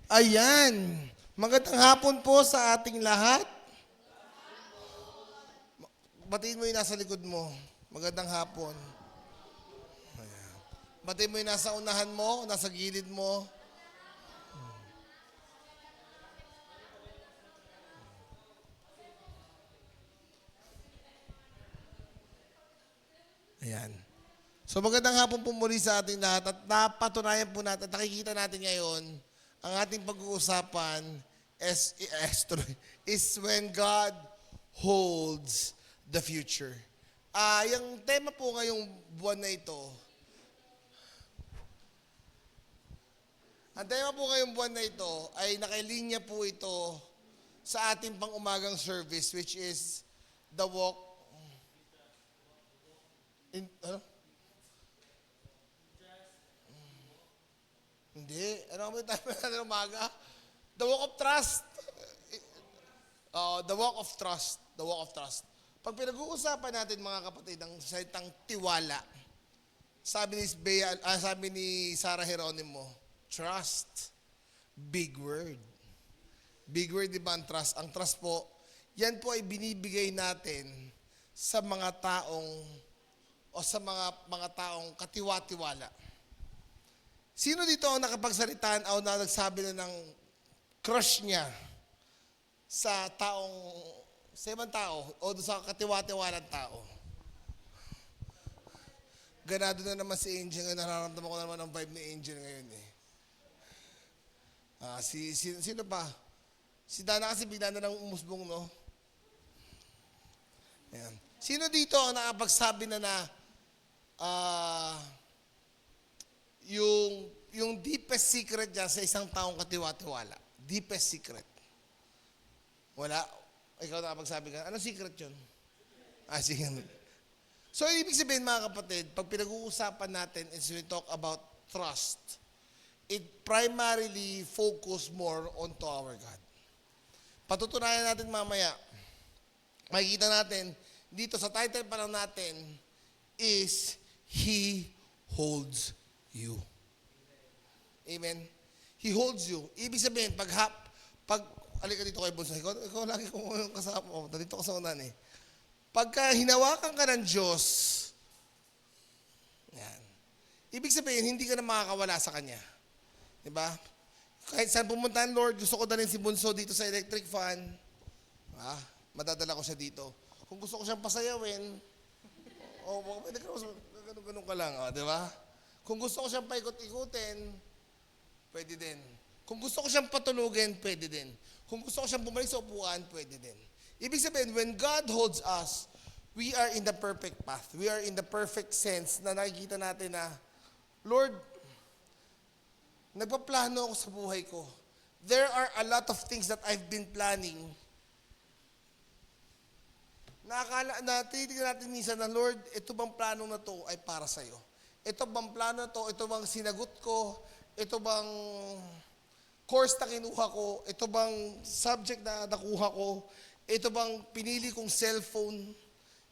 Ayan. Magandang hapon po sa ating lahat. Batiin mo yung nasa likod mo. Magandang hapon. Batiin mo yung nasa unahan mo, nasa gilid mo. Ayan. So magandang hapon po muli sa ating lahat at napatunayan po natin, nakikita natin ngayon, ang ating pag-uusapan is when God holds the future. Yung tema po ngayong buwan na ito, ang tema po ngayong buwan na ito ay nakalinya po ito sa ating pang-umagang service which is the walk in, ano? Hindi. Ano ang tayo natin umaga? The walk of trust. The walk of trust. The walk of trust. Pag pinag-uusapan natin mga kapatid ang salitang tiwala, sabi ni Sarah Geronimo, trust. Big word. Big word, di ba ang trust? Ang trust po, yan po ay binibigay natin sa mga taong o sa mga taong katiwa-tiwala. Sino dito ang nakapagsalitaan o na nagsabi na ng crush niya sa ibang tao o sa katiwa-tiwalang tao? Ganado na naman si Angel ngayon. Nararamdaman ko naman ang vibe ni Angel ngayon eh. Sino pa? Si Dana kasi bigla na lang umusbong, no? Ayan. Sino dito ang nakapagsabi na yung deepest secret niya sa isang taong katiwa-tiwala? Deepest secret. Wala? Ikaw nakapagsabi ka, anong secret yun? Sige. So, ibig sabihin mga kapatid, pag pinag-uusapan natin is we talk about trust, it primarily focus more onto our God. Patutunayan natin mamaya, makikita natin, dito sa title pa lang natin, is He holds you. Amen? He holds you. Ibig sabihin, alika dito kay Bunso, ikaw lagi kong kasama mo, dito ka sa unan eh. Pagka hinawakan ka ng Diyos, yan. Ibig sabihin, hindi ka na makakawala sa Kanya. Diba? Kahit saan pumuntahan, Lord, gusto ko dalhin si Bunso dito sa electric fan. Madadala ko siya dito. Kung gusto ko siyang pasayawin, ganun ka lang, di ba? Kung gusto ko siyang paikot-ikutin, pwede din. Kung gusto ko siyang patulugin, pwede din. Kung gusto ko siyang bumalik sa upuan, pwede din. Ibig sabihin, when God holds us, we are in the perfect path. We are in the perfect sense na nakikita natin na, Lord, nagpaplano ako sa buhay ko. There are a lot of things that I've been planning. Titignan natin minsan na, Lord, ito bang plano na to ay para sa'yo? Ito bang plano na to? Ito bang sinagot ko? Ito bang course na kinuha ko? Ito bang subject na nakuha ko? Ito bang pinili kong cellphone?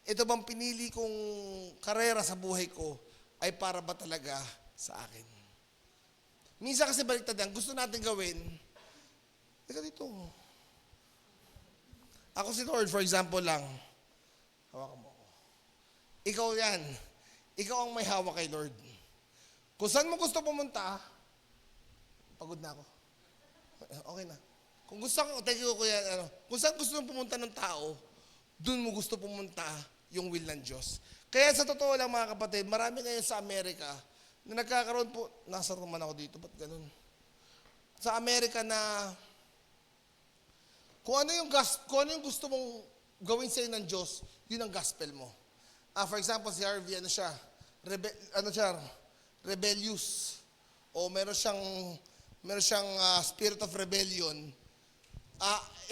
Ito bang pinili kong karera sa buhay ko ay para ba talaga sa akin? Minsan kasi baliktad yan, gusto natin gawin, teka dito. Ako si Lord, for example lang, hawakan mo ako. Ikaw yan. Ikaw ang may hawak kay Lord. Kung saan mo gusto pumunta, pagod na ako. Okay na. Kung gusto ko, kung saan gusto mong pumunta ng tao, dun mo gusto pumunta yung will ng Diyos. Kaya sa totoo lang mga kapatid, marami ngayon sa Amerika na nagkakaroon po, nasa naman ako dito, ba't ganun? Sa Amerika na kung ano yung gusto mong gawin sa'yo ng Diyos, yun ang gospel mo. For example, si Harvey, rebellious. O meron siyang spirit of rebellion.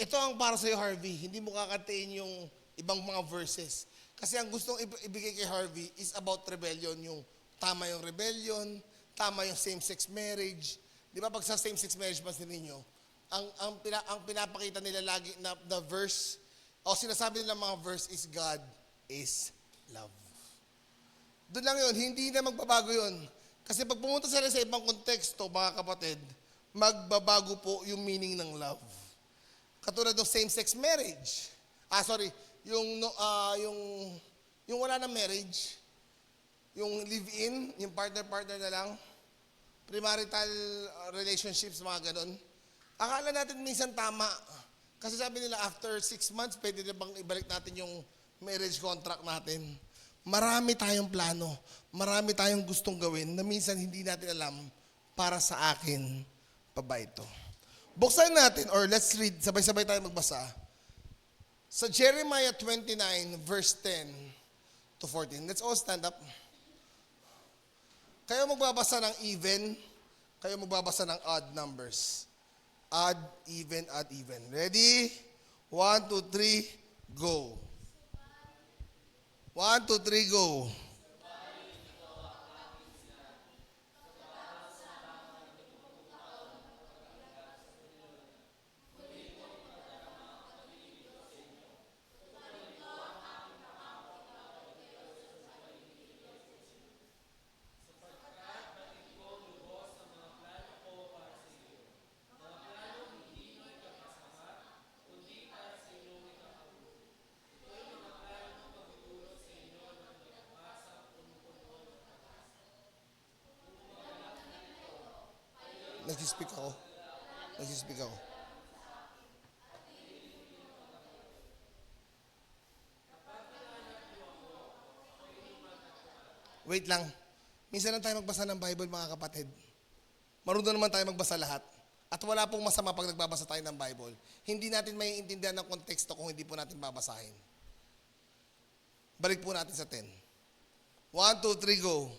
Ito ang para sa'yo, Harvey. Hindi mo kakantain yung ibang mga verses. Kasi ang gustong ibigay kay Harvey is about rebellion. Yung tama yung rebellion, tama yung same-sex marriage. Di ba pag sa same-sex marriage ba ninyo, ang pinapakita nila lagi na verse, o sinasabi nila mga verse is God is love. Doon lang yun, hindi na magbabago yun. Kasi pag pumunta sila sa ibang konteksto, mga kapatid, magbabago po yung meaning ng love. Katulad ng same-sex marriage. Yung, no, yung wala na marriage, yung live-in, yung partner-partner na lang, premarital relationships, mga ganun. Akala natin minsan tama. Kasi sabi nila, after 6 months, pwede na bang ibalik natin yung marriage contract natin. Marami tayong plano. Marami tayong gustong gawin na minsan hindi natin alam para sa akin pa ba ito. Buksan natin, or let's read, sabay-sabay tayo magbasa. Sa Jeremiah 29, verse 10 to 14. Let's all stand up. Kayo magbabasa ng even, kayo magbabasa ng odd numbers. Odd, even, odd, even. Ready? 1, 2, 3, go. 1, 2, 3, go. Nag-speak ako. Nag-speak ako. Wait lang. Minsan lang tayo magbasa ng Bible, mga kapatid. Marunong naman tayo magbasa lahat. At wala pong masama pag nagbabasa tayo ng Bible. Hindi natin maiintindihan ng konteksto kung hindi po natin babasahin. Balik po natin sa 10. 1, 2, 3, go.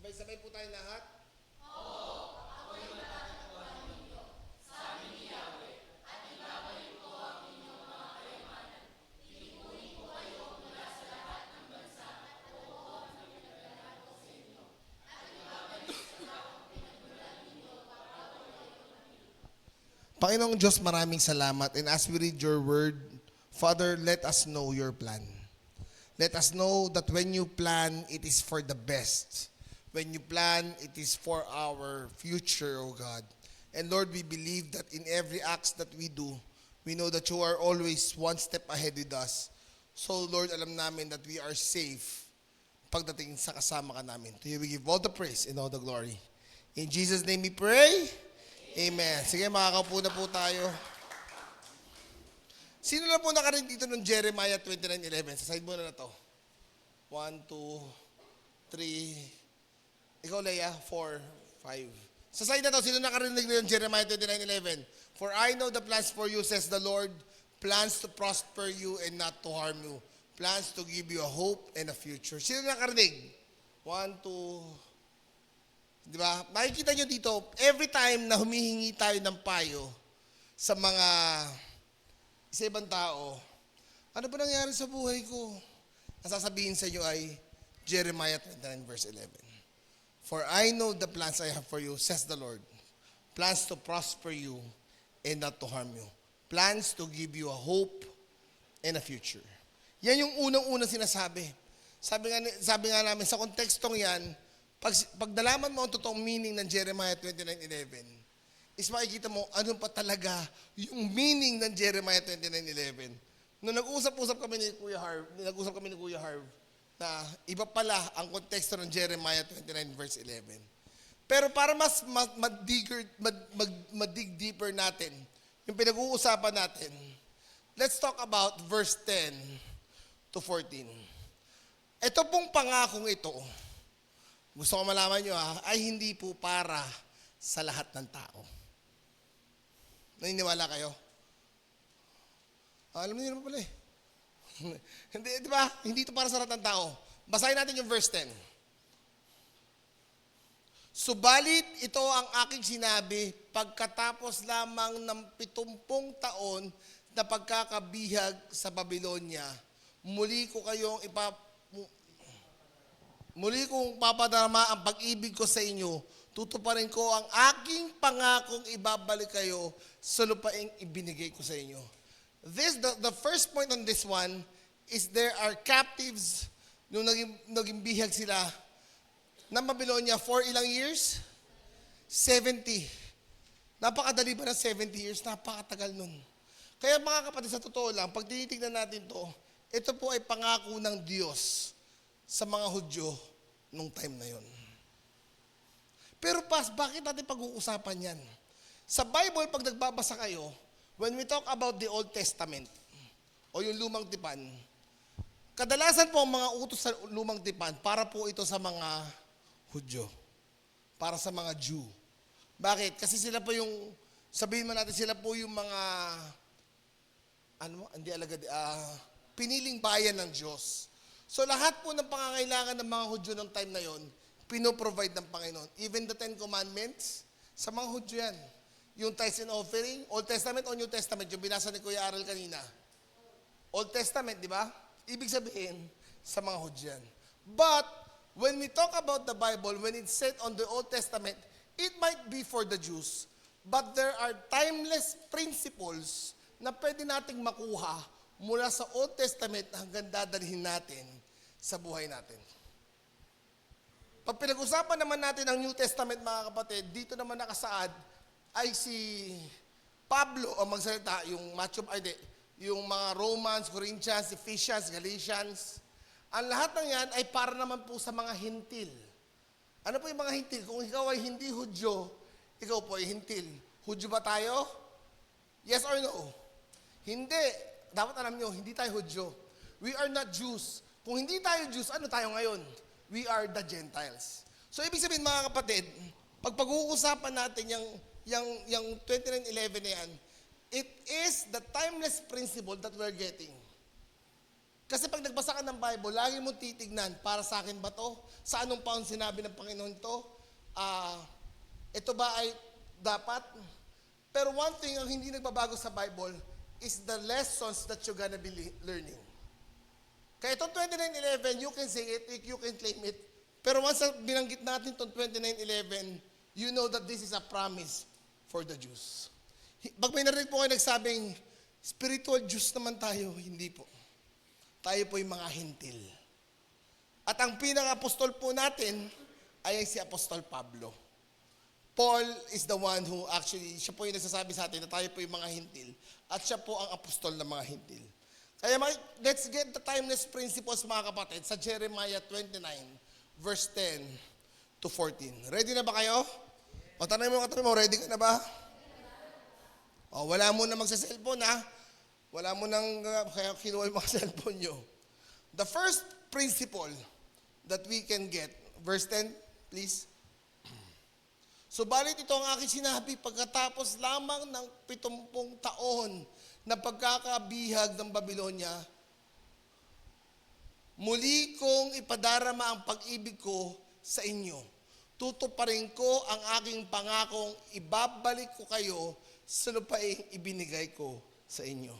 Sabay-sabay po tayo lahat. Panginoong Diyos, maraming salamat. And as we read your word, Father, let us know your plan. Let us know that when you plan, it is for the best. When you plan, it is for our future, O God. And Lord, we believe that in every act that we do, we know that you are always one step ahead with us. So Lord, alam namin that we are safe pagdating sa kasama ka namin. To you we give all the praise and all the glory. In Jesus' name we pray. Amen. Sige, makakaupo na po tayo. Sino na po nakarin dito ng Jeremiah 29:11? Sa side mo na to. 1, 2, 3. Ikaw, Leia, 4, 5. Sa side na to, sino nakarinig ng Jeremiah 29:11? For I know the plans for you, says the Lord, plans to prosper you and not to harm you. Plans to give you a hope and a future. Sino nakarinig? 1, 2. Diba? Makikita nyo dito, every time na humihingi tayo ng payo sa mga sa ibang tao, ano ba nangyari sa buhay ko? Ang sasabihin sa inyo ay Jeremiah 29 verse 11. For I know the plans I have for you, says the Lord. Plans to prosper you and not to harm you. Plans to give you a hope and a future. Yan yung unang-unang sinasabi. Sabi nga namin, sa kontekstong yan, pag nalaman mo ang totoong meaning ng Jeremiah 29:11, is makikita mo ano pa talaga yung meaning ng Jeremiah 29:11. Nung nag-usap kami ni Kuya Harv, na iba pala ang konteksto ng Jeremiah 29 verse 11. Pero para mas mag-dig deeper natin, yung pinag-uusapan natin, let's talk about verse 10 to 14. Ito pong pangakong ito, gusto ko malaman nyo ay hindi po para sa lahat ng tao. Naniniwala kayo? Alam niyo naman pala eh. Hindi, di ba? Hindi ito para sa lahat ng tao. Basahin natin yung verse 10. Subalit ito ang aking sinabi pagkatapos lamang ng 70 taon na pagkakabihag sa Babylonia. Muli kong papadarama ang pag-ibig ko sa inyo. Tutuparin ko ang aking pangakong ibabalik kayo sa lupaing ibinigay ko sa inyo. The first point on this one is there are captives nung naging bihag sila ng Babylonia for ilang years? 70. Napakadali ba ng 70 years? Napakatagal nun. Kaya mga kapatid, sa totoo lang, pag tinitignan natin to, ito po ay pangako ng Diyos sa mga Hudyo nung time na yon. Pero bakit natin pag-uusapan yan? Sa Bible, pag nagbabasa kayo, when we talk about the Old Testament, o yung lumang tipan, kadalasan po ang mga utos sa lumang tipan, para po ito sa mga Hudyo. Para sa mga Jew. Bakit? Kasi sila po yung, sabihin mo natin, sila po yung mga, piniling bayan ng Diyos. So lahat po ng pangangailangan ng mga Hudyo ng time na yon, pinoprovide ng Panginoon. Even the 10 Commandments, sa mga Hudyo yan. Yung tithes and offering, Old Testament o New Testament, yung binasa ni Kuya Aral kanina. Old Testament, di ba? Ibig sabihin, sa mga Hudyo yan. But, when we talk about the Bible, when it's said on the Old Testament, it might be for the Jews, but there are timeless principles na pwede nating makuha mula sa Old Testament hanggang dadalhin natin sa buhay natin. Pag pinag-usapan naman natin ang New Testament, mga kapatid, dito naman nakasaad ay si Pablo ang magsalita, yung mga Romans, Corinthians, Ephesians, Galatians. Ang lahat ng yan ay para naman po sa mga hintil. Ano po yung mga hintil? Kung ikaw ay hindi Hudyo, ikaw po ay hintil. Hudyo ba tayo? Yes or no? Hindi. Dapat alam nyo, hindi tayo Hudyo. We are not Jews. Kung hindi tayo Jews, ano tayo ngayon? We are the Gentiles. So, ibig sabihin mga kapatid, pag pag-uusapan natin yung 29:11 na yan, it is the timeless principle that we're getting. Kasi pag nagbasa ka ng Bible, lagi mo titignan, para sa akin ba to? Sa anong paon sinabi ng Panginoon to? Ito ba ay dapat? Pero one thing ang hindi nagbabago sa Bible is the lessons that you're gonna be learning. Kaya itong 29:11, you can say it, you can claim it. Pero once binanggit natin itong 29:11, you know that this is a promise for the Jews. Pag may narinig po kayo nagsabing, spiritual Jews naman tayo, hindi po. Tayo po yung mga hintil. At ang pinaka-apostol po natin ay si Apostol Pablo. Paul is the one who actually, siya po yung nagsasabi sa atin na tayo po yung mga hintil. At siya po ang apostol ng mga hintil. Kaya let's get the timeless principles, mga kapatid, sa Jeremiah 29, verse 10 to 14. Ready na ba kayo? O tanay mo katabi mo, ready ka na ba? O wala mo na magsa-cellphone ha. Wala mo nang, kaya kinuha yung mga cellphone nyo. The first principle that we can get, verse 10, please. Subalit ito ang aking sinabi pagkatapos lamang ng 70 taon na pagkakabihag ng Babylonia, muli kong ipadarama ang pag-ibig ko sa inyo. Tutuparin ko ang aking pangakong ibabalik ko kayo sa lupaing ibinigay ko sa inyo.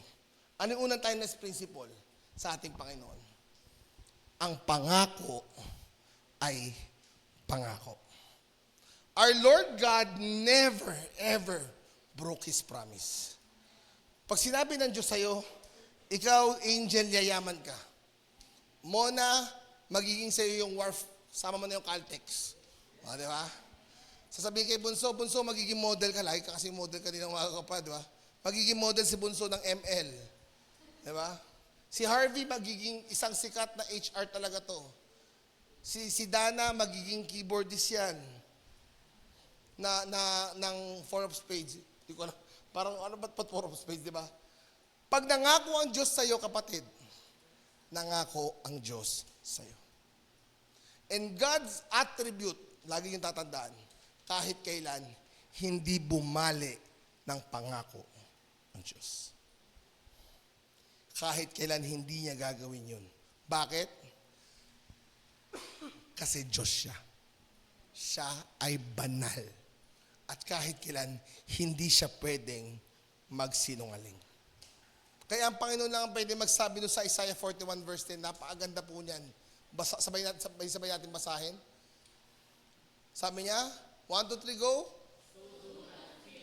Ano yung unang timeless principle sa ating Panginoon? Ang pangako ay pangako. Our Lord God never, ever broke His promise. Pag sinabi ng Diyos sa'yo, ikaw, angel, yayaman ka. Mona, magiging sa'yo yung wharf, sama mo na yung Caltex. O, di ba? Sasabihin kay Bunso, Bunso, magiging model ka. Lagi ka kasi model ka din ng mga kapad, di ba? Magiging model si Bunso ng ML. Di ba? Si Harvey, magiging isang sikat na HR talaga to. Si Dana, magiging keyboardist yan. Ng Forbes page. Di ko alam. Parang ano ba't Forbes page, di ba? Pag nangako ang Diyos sa'yo, kapatid, nangako ang Diyos sa'yo. And God's attribute, lagi yung tatandaan, kahit kailan, hindi bumali ng pangako ng Diyos. Kahit kailan, hindi niya gagawin yun. Bakit? Kasi Diyos siya. Siya ay banal. At kahit kailan, hindi siya pwedeng magsinungaling. Kaya ang Panginoon lang ang pwede magsabi doon sa Isaiah 41 verse 10, napakaganda po niyan. Sabay natin basahin. Sabi niya, 1, 2, 3, go.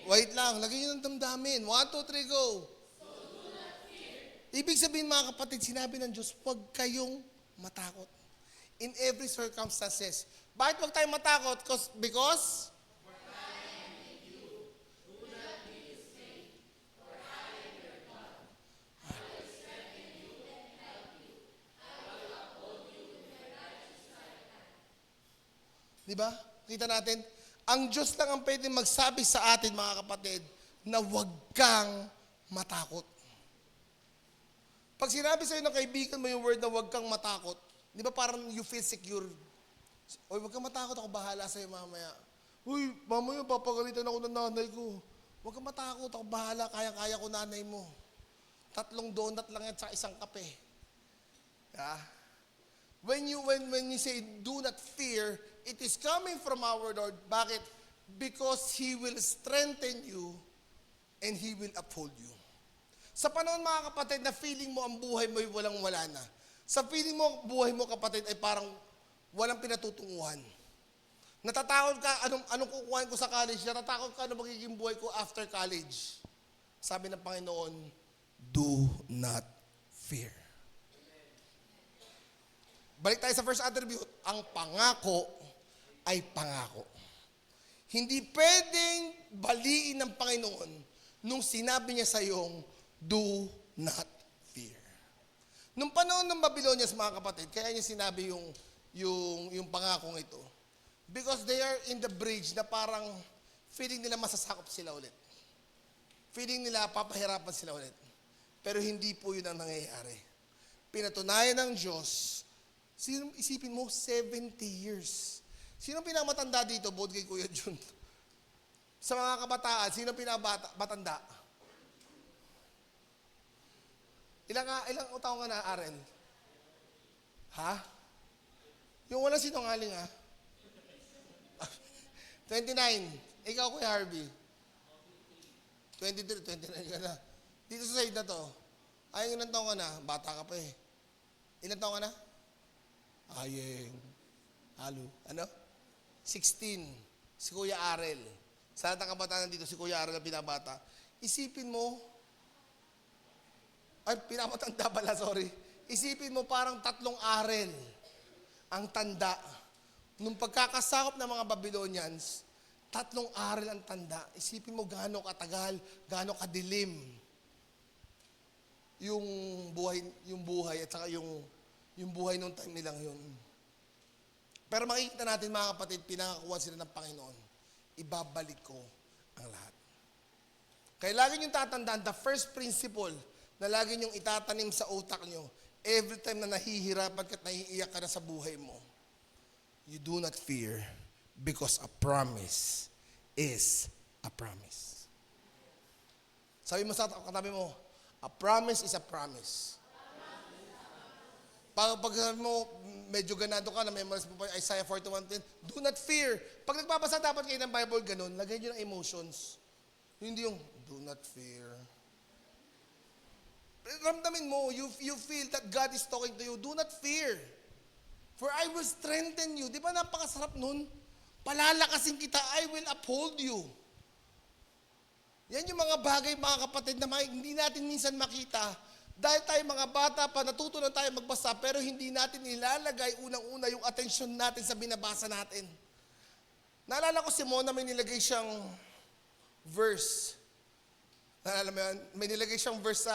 Wait lang, lagyan niyo ng damdamin. 1, 2, 3, go. Ibig sabihin mga kapatid, sinabi ng Diyos, huwag kayong matakot. In every circumstances. Bakit huwag tayong matakot? Because? Di ba? Kita natin, ang Diyos lang ang pwede magsabi sa atin, mga kapatid, na huwag kang matakot. Pag sinabi sa'yo ng kaibigan mo yung word na huwag kang matakot, di ba parang you feel secure? Oy, huwag kang matakot, ako bahala sa'yo mamaya. Uy, mamaya papagalitan ako ng nanay ko. Huwag kang matakot, ako bahala, kaya-kaya ko nanay mo. 3 donut lang yan sa isang kape. Yeah? When you say, do not fear, it is coming from our Lord. Bakit? Because He will strengthen you and He will uphold you. Sa panahon, mga kapatid, na feeling mo ang buhay mo ay walang-wala na. Sa feeling mo ang buhay mo, kapatid, ay parang walang pinatutunguhan. Natatakot ka, anong kukuhain ko sa college? Natatakot ka, ano magiging buhay ko after college? Sabi ng Panginoon, do not fear. Balik tayo sa first attribute. Ang pangako ay pangako. Hindi pwedeng baliin ng Panginoon nung sinabi niya sa iyong, do not fear. Nung panahon ng Babylonians, mga kapatid, kaya niya sinabi yung pangakong ito. Because they are in the bridge na parang feeling nila masasakop sila ulit. Feeling nila papahirapan sila ulit. Pero hindi po yun ang nangyayari. Pinatunayan ng Diyos. Isipin mo, 70 years. Sino pinamatanda dito? Bukod kay Kuya Jun. Sa mga kabataan, sino pinamatanda? Ilang taong ka na, Aren? Ha? Yung walang sinungaling, ha? 29. Ikaw, Kuya Harvey? 23, 29 ka na. Dito sa side na to, ayun, ilang taong ka na? Bata ka pa eh. Ilang taong ka na? Ayeng. Halo. Ano? 16. Si Kuya Arel. Sa lahat ng kabataan dito, si Kuya Arel ang pinabata. Isipin mo, ay, pinamatanda pala, sorry. Isipin mo parang 3 Arel ang tanda. Nung pagkakasakop ng mga Babylonians, 3 Arel ang tanda. Isipin mo gaano katagal, gaano kadilim yung buhay at saka yung buhay nung time nilang yun. Pero makikita natin, mga kapatid, pinangakuan sila ng Panginoon. Ibabalik ko ang lahat. Kaya lagi niyong tatandaan, the first principle na lagi niyong itatanim sa utak niyo, every time na nahihirapan ka at naiiyak ka na sa buhay mo, you do not fear because a promise is a promise. Sabi mo sa katabi mo, a promise is a promise. Pag sabi mo, medyo ganado ka, na-memorize mo pa Isaiah 41:10, do not fear. Pag nagbabasa dapat kayo ng Bible, ganun, lagay nyo ng emotions. Hindi yung, do not fear. Ramdamin mo, you feel that God is talking to you, do not fear. For I will strengthen you. Di ba napakasarap nun? Palalakasin kita, I will uphold you. Yan yung mga bagay, mga kapatid, na hindi natin minsan makita. Dahil tayo mga bata pa, natutunan tayo magbasa, pero hindi natin nilalagay unang-una yung atensyon natin sa binabasa natin. Naalala ko si Mona, may nilagay siyang verse. Naalala mo yan? May nilagay siyang verse sa,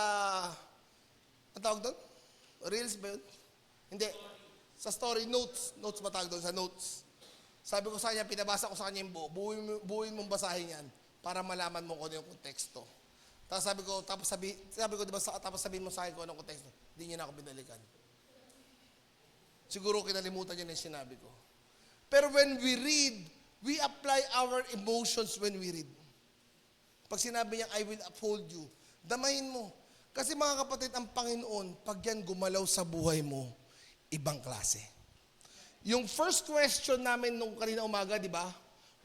ang tawag doon? Reels ba yun? Hindi. Sa story, notes. Notes ba tawag doon? Sa notes. Sabi ko sa kanya, pinabasa ko sa kanya yung buo. Buuin mong basahin yan para malaman mo kung ano yung konteksto. Tapos sabi ko, diba, tapos sabihin mo sa akin kung anong konteksto. Hindi niya na ako binalikan. Siguro kinalimutan niya na yung sinabi ko. Pero when we read, we apply our emotions when we read. Pag sinabi niya, I will uphold you, damahin mo. Kasi mga kapatid, ang Panginoon, pag yan gumalaw sa buhay mo, ibang klase. Yung first question namin nung kanina umaga, di ba?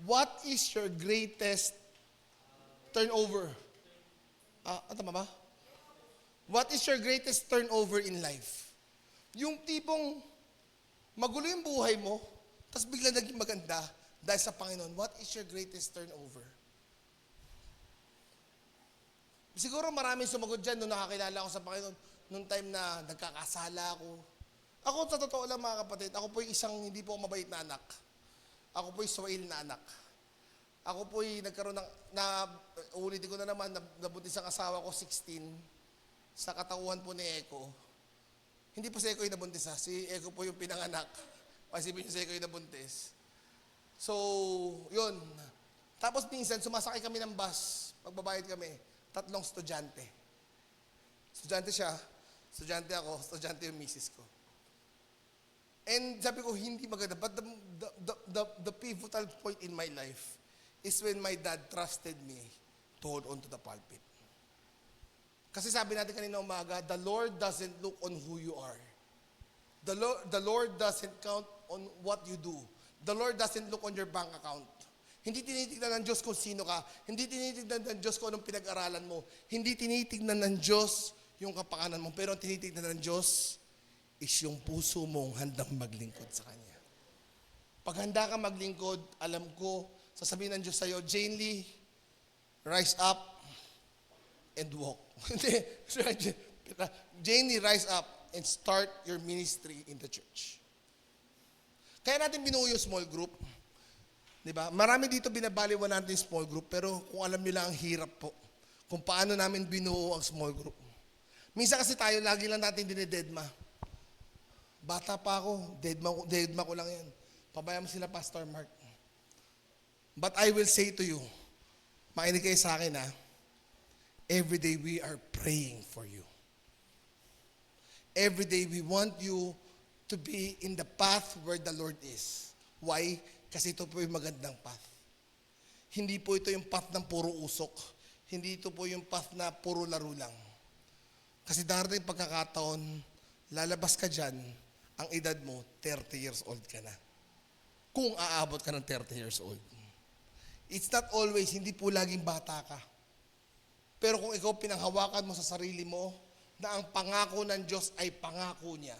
What is your greatest turnover? Tama ba? What is your greatest turnover in life? Yung tipong magulo yung buhay mo, tapos bigla naging maganda dahil sa Panginoon. What is your greatest turnover? Siguro maraming sumagot dyan nung nakakilala ko sa Panginoon, nung time na nagkakasala ako. Ako sa totoo lang mga kapatid, ako po yung isang hindi po mabait na anak. Ako po yung swail na anak. Ako po yung nagkaroon ng, ulitin ko na naman, nabuntis ang asawa ko 16 sa katauhan po ni Eko. Hindi po si Eko yung nabuntis ha, si Eko po yung pinanganak. Pasipin niyo si Eko yung nabuntis. So, yun. Tapos minsan, sumasakay kami ng bus, magbabayad kami, 3 estudyante. Estudyante siya, estudyante ako, estudyante yung misis ko. And sabi ko, hindi maganda. But the pivotal point in my life is when my dad trusted me to hold on to the pulpit. Kasi sabi natin kanina umaga, the Lord doesn't look on who you are. The Lord doesn't count on what you do. The Lord doesn't look on your bank account. Hindi tinitignan ng Diyos kung sino ka. Hindi tinitignan ng Diyos kung anong pinag-aralan mo. Hindi tinitignan ng Diyos yung kapakanan mo. Pero ang tinitignan ng Diyos is yung puso mong handang maglingkod sa Kanya. Pag handa ka maglingkod, alam ko, sasabihin ng Diyos sa'yo, Jane Lee, rise up and walk. Jane Lee, rise up and start your ministry in the church. Kaya natin binuo yung small group. Diba? Marami dito binabaliwan natin yung small group, pero kung alam nyo lang ang hirap po, kung paano namin binuo ang small group. Minsan kasi tayo, lagi lang natin dinededma. Bata pa ako, deadma ko lang yan. Pabayaan mo sila, Pastor Mark. But I will say to you, makinig kayo sa akin ha, every day we are praying for you. Every day we want you to be in the path where the Lord is. Why? Kasi ito po yung magandang path. Hindi po ito yung path ng puro usok. Hindi ito po yung path na puro laro lang. Kasi darating pagkakataon, lalabas ka dyan, ang edad mo, 30 years old ka na. Kung aabot ka ng 30 years old. It's not always, hindi po laging bata ka. Pero kung ikaw pinanghawakan mo sa sarili mo, na ang pangako ng Diyos ay pangako niya,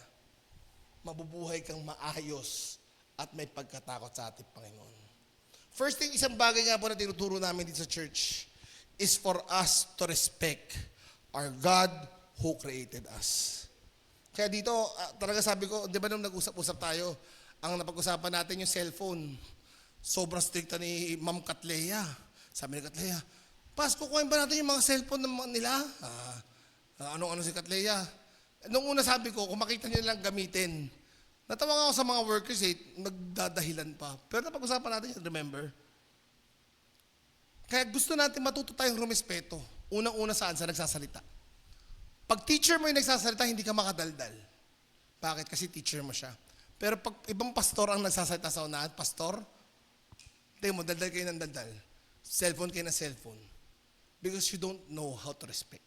mabubuhay kang maayos at may pagkatakot sa ating Panginoon. First thing, isang bagay nga po na tinuturo namin dito sa church is for us to respect our God who created us. Kaya dito, talaga sabi ko, di ba nung nag-usap-usap tayo, ang napag-usapan natin yung cellphone. Sobrang stricta ni Ma'am Katleya. Sabi ni Katleya, Pas, kukuhain ba natin yung mga cellphone nila? Ano-ano si Katleya? Nung una sabi ko, kung makita nyo lang gamitin, natawa ako sa mga workers nagdadahilan pa. Pero napag-usapan natin yun, remember? Kaya gusto natin matuto tayong rumespeto. Unang-una saan? Sa nagsasalita. Pag teacher mo yung nagsasalita, hindi ka makadaldal. Bakit? Kasi teacher mo siya. Pero pag ibang pastor ang nagsasalita sa unahan, pastor, tingin mo, daldal kayo ng daldal. Cellphone kayo ng cellphone. Because you don't know how to respect.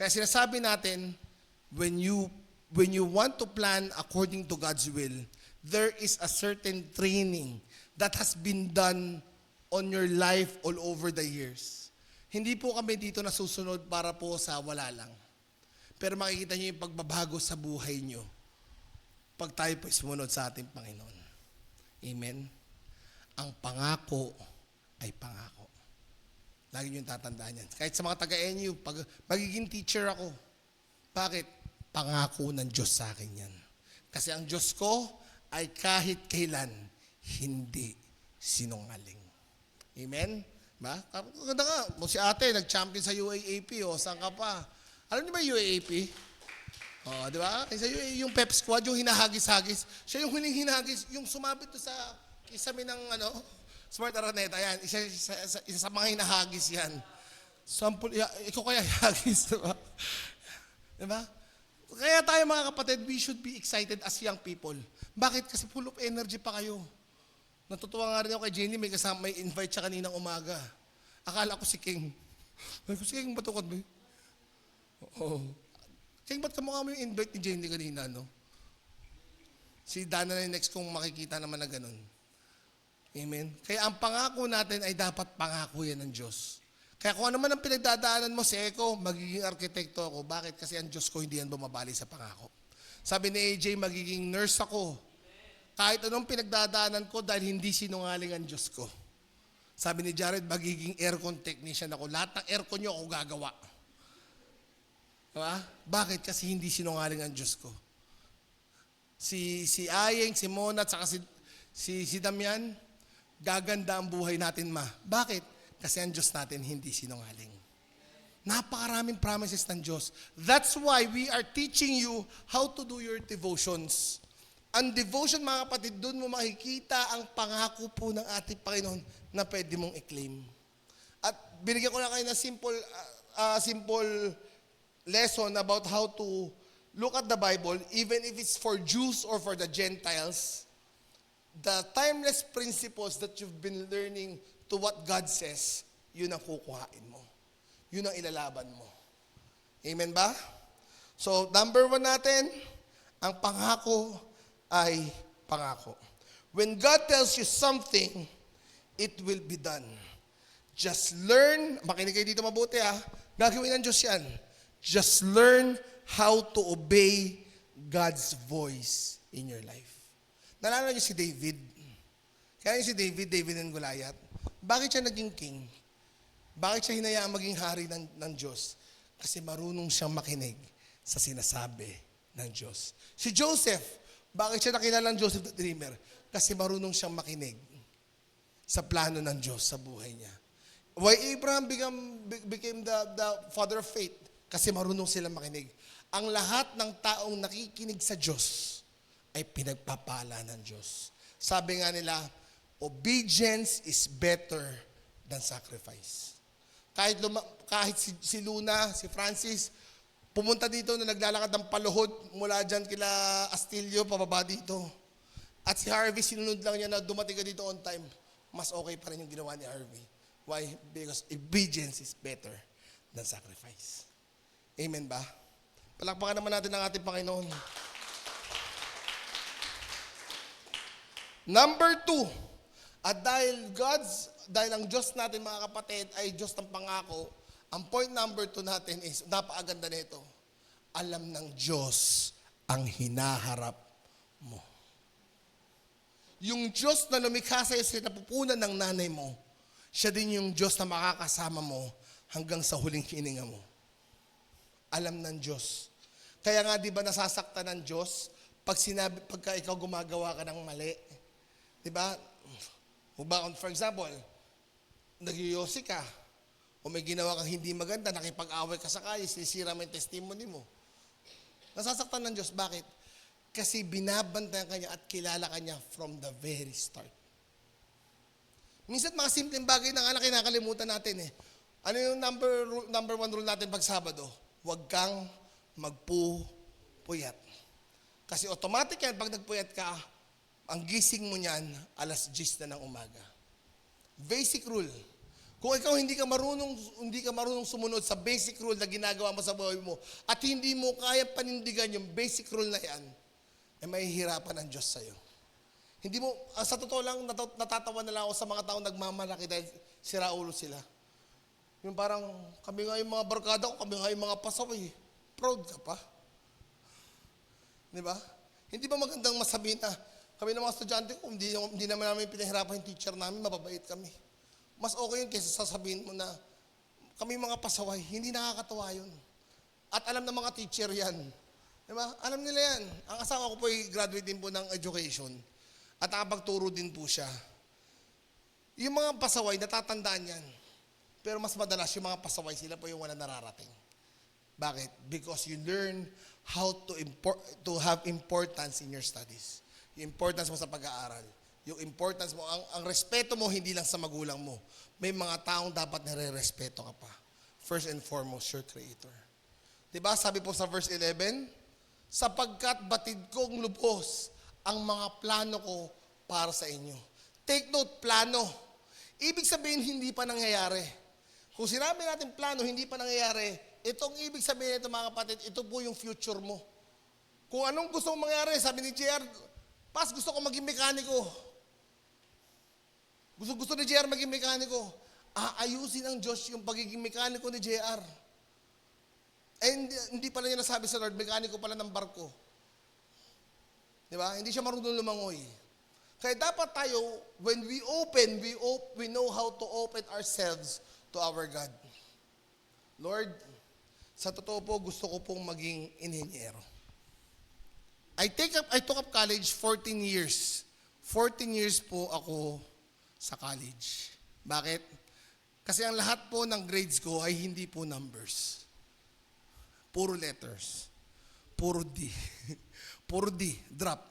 Kaya sinasabi natin, when you want to plan according to God's will, there is a certain training that has been done on your life all over the years. Hindi po kami dito nasusunod para po sa wala lang. Pero makikita niyo yung pagbabago sa buhay niyo pag tayo po sumunod sa ating Panginoon. Amen? Ang pangako ay pangako. Lagi niyo tatandaan yan. Kahit sa mga taga-NU, pag magiging teacher ako, bakit? Pangako ng Diyos sa akin yan. Kasi ang Diyos ko ay kahit kailan hindi sinungaling. Amen? Ba? Ganda nga, si ate, nag-champion sa UAAP, saan ka pa? Alam niyo ba UAAP? Di ba? Yung pep squad, yung hinahagis-hagis, siya yung huling hinagis, yung sumabit sa isami ng Smart Araneta, yan. Isa sa mga hinahagis yan. Sample, ikaw kaya hagis, di ba? Di ba? Kaya tayo mga kapatid, we should be excited as young people. Bakit? Kasi full of energy pa kayo. Natutuwa nga rin ako kay Jenny, may invite siya kaninang umaga. Akala ko si King. Sabi ko, si King, batukod mo? Oo. King, ba't kamukha mo yung invite ni Jenny kanina, no? Si Dana na yung next kong makikita naman na ganun. Amen? Kaya ang pangako natin ay dapat pangako yan ng Diyos. Kaya kung ano man ang pinagdadaanan mo, Seko, magiging arkitekto ako. Bakit? Kasi ang Diyos ko hindi yan bumabali sa pangako. Sabi ni AJ, magiging nurse ako. Kahit anong pinagdadaanan ko dahil hindi sinungaling ang Diyos ko. Sabi ni Jared, magiging aircon technician ako. Lahat ng aircon nyo ako gagawa. Diba? Bakit? Kasi hindi sinungaling ang Diyos ko. Si Ayeng, si Mona, at saka si Damian, gaganda ang buhay natin, ma. Bakit? Kasi ang Diyos natin hindi sinungaling. Napakaraming promises ng Diyos. That's why we are teaching you how to do your devotions. Ang devotion, mga kapatid, doon mo makikita ang pangako po ng ating Panginoon na pwede mong i-claim. At binigyan ko na kayo ng simple lesson about how to look at the Bible, even if it's for Jews or for the Gentiles. The timeless principles that you've been learning to what God says, yun ang kukuhain mo. Yun ang ilalaban mo. Amen ba? So, number 1 natin, ang pangako ay pangako. When God tells you something, it will be done. Just learn, makinig kayo dito mabuti gagawin ng Diyos yan. Just learn how to obey God's voice in your life. Nalala niyo si David? Kaya si David and Goliath. Bakit siya naging king? Bakit siya hinayaan maging hari ng Diyos? Kasi marunong siyang makinig sa sinasabi ng Diyos. Si Joseph, bakit siya nakilala ng Joseph the Dreamer? Kasi marunong siyang makinig sa plano ng Diyos sa buhay niya. Why Abraham became the father of faith? Kasi marunong silang makinig. Ang lahat ng taong nakikinig sa Diyos ay pinagpapala ng Diyos. Sabi nga nila, obedience is better than sacrifice. Kahit si Luna, si Francis, pumunta dito na naglalakad ng paluhod mula dyan kila Astilio, pababa dito. At si Harvey, sinunod lang niya na dumating ka dito on time. Mas okay pa rin yung ginawa ni Harvey. Why? Because obedience is better than sacrifice. Amen ba? Palakpakan naman natin ang ating Panginoon. Number 2, at dahil ang Diyos natin mga kapatid ay Diyos ng pangako, ang point number 2 natin is, napakaganda nito, alam ng Diyos ang hinaharap mo. Yung Diyos na lumikha sa'yo sa napupunan ng nanay mo, siya din yung Diyos na makakasama mo hanggang sa huling hininga mo. Alam ng Diyos. Kaya nga di ba nasasaktan ng Diyos pagka ikaw gumagawa ka ng mali? Di ba? For example, nagyoyosi ka, o may ginawa kang hindi maganda, nakipag-away ka sa kaya, sinisira mo yung testimony mo. Nasasaktan ng Diyos. Bakit? Kasi binabantayan ka niya at kilala ka niya from the very start. Minsan mga simpleng bagay na nga kinakalimutan natin Ano yung number 1 rule natin pag Sabado? Huwag kang magpupuyat. Kasi automatic yan, pag nagpuyat ka, ang gising mo niyan, 10:00 na ng umaga. Basic rule. Kung ikaw hindi ka marunong sumunod sa basic rule na ginagawa mo sa buhay mo, at hindi mo kaya panindigan yung basic rule na yan, mahihirapan ang Diyos sa'yo. Hindi mo, sa totoo lang, natatawa na lang ako sa mga taong nagmamalaki dahil siraulo sila. Yung parang, kami nga yung mga barkada ko, kami nga yung mga pasaway. Proud ka pa. Di ba? Hindi ba magandang masabihin na, kami ng mga estudyante ko, hindi naman namin pinahirapan yung teacher namin, mababait kami. Mas okay yun kaysa sasabihin mo na, kami mga pasaway, hindi nakakatawa yun. At alam ng mga teacher yan. Diba? Alam nila yan. Ang asawa ko po ay graduate din po ng education. At nakapagturo din po siya. Yung mga pasaway, natatandaan yan. Pero mas madalas, yung mga pasaway, sila po yung wala nararating. Bakit? Because you learn how to have importance in your studies. Yung importance mo sa pag-aaral. Yung importance mo, ang respeto mo hindi lang sa magulang mo. May mga taong dapat nare-respeto ka pa. First and foremost, your Creator. Diba? Sabi po sa verse 11, sapagkat batid kong lubos ang mga plano ko para sa inyo. Take note, plano. Ibig sabihin, hindi pa nangyayari. Kung sinabi natin plano, hindi pa nangyayari, itong ibig sabihin ito mga kapatid, ito po yung future mo. Kung anong gusto mong mangyari, sabi ni JR, Pas, gusto ko maging mekaniko. Gusto ni JR maging mekaniko. Aayusin ng Diyos yung pagiging mekaniko ni JR. Eh, hindi pala niya nasabi sa Lord, mekaniko pala ng barko. Di ba? Hindi siya marunong lumangoy. Kaya dapat tayo, when we open, we know how to open ourselves to our God. Lord, sa totoo po, gusto ko pong maging inhinyero. I took up college 14 years. 14 years po ako sa college. Bakit? Kasi ang lahat po ng grades ko ay hindi po numbers. Puro letters. Puro D. Puro D. Drop.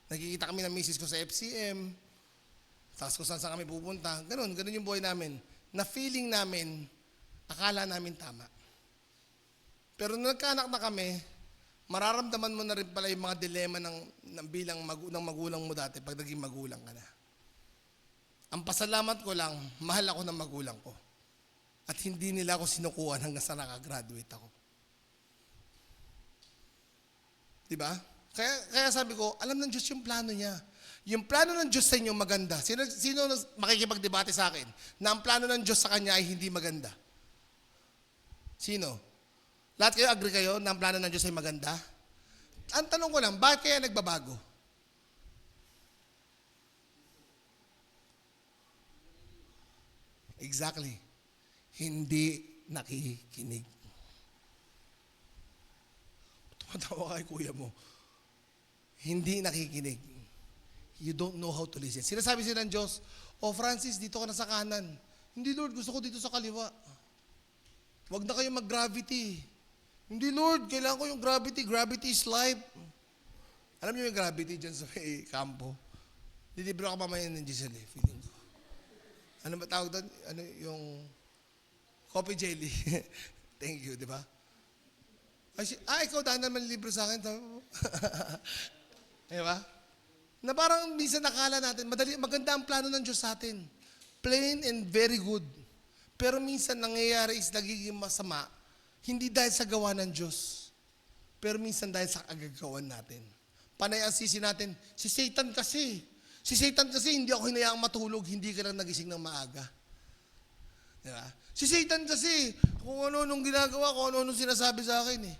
Nakikita kami ng misis ko sa FCM. Tapos kung saan kami pupunta. Ganun yung buhay namin. Na feeling namin, akala namin tama. Pero nung nagkaanak na kami, mararamdaman mo na rin pala yung mga dilema ng bilang ng magulang mo dati pag naging magulang ka na. Ang pasalamat ko lang, mahal ako ng magulang ko. At hindi nila ako sinukuhan hanggang sa nakagraduate ako. Diba? Kaya sabi ko, alam ng Diyos yung plano niya. Yung plano ng Diyos sa inyo maganda. Sino makikipagdebate sa akin na ang plano ng Diyos sa kanya ay hindi maganda? Sino? Lahat kayo, agree kayo na ang plano ng Diyos ay maganda? Ang tanong ko lang, bakit kaya nagbabago? Exactly. Hindi nakikinig. Tumatawa kay kuya mo. Hindi nakikinig. You don't know how to listen. Sinasabi sila ng Diyos, Francis, dito ka na sa kanan. Hindi, Lord, gusto ko dito sa kaliwa. Huwag na kayo mag-gravity. Hindi, Lord, kailangan ko yung gravity. Gravity is life. Alam niyo yung gravity dyan sa may kampo? Lilibro ako mamaya ng Giselle, feeling ko. Ano ba tawag doon? Ano yung coffee jelly. Thank you, di ba? Ikaw dahil naman libro sa akin. Di ba? Na parang minsan nakala natin, maganda ang plano ng Diyos sa atin. Plain and very good. Pero minsan nangyayari is nagiging masama, hindi dahil sa gawa ng Diyos, pero minsan dahil sa agagawan natin. Panay ang sisi natin, si Satan kasi. Si Satan kasi hindi ako hinayaang matulog, hindi ka lang nagising ng maaga. Di ba? Si Satan kasi, kung ano-anong ginagawa, kung ano-anong sinasabi sa akin eh.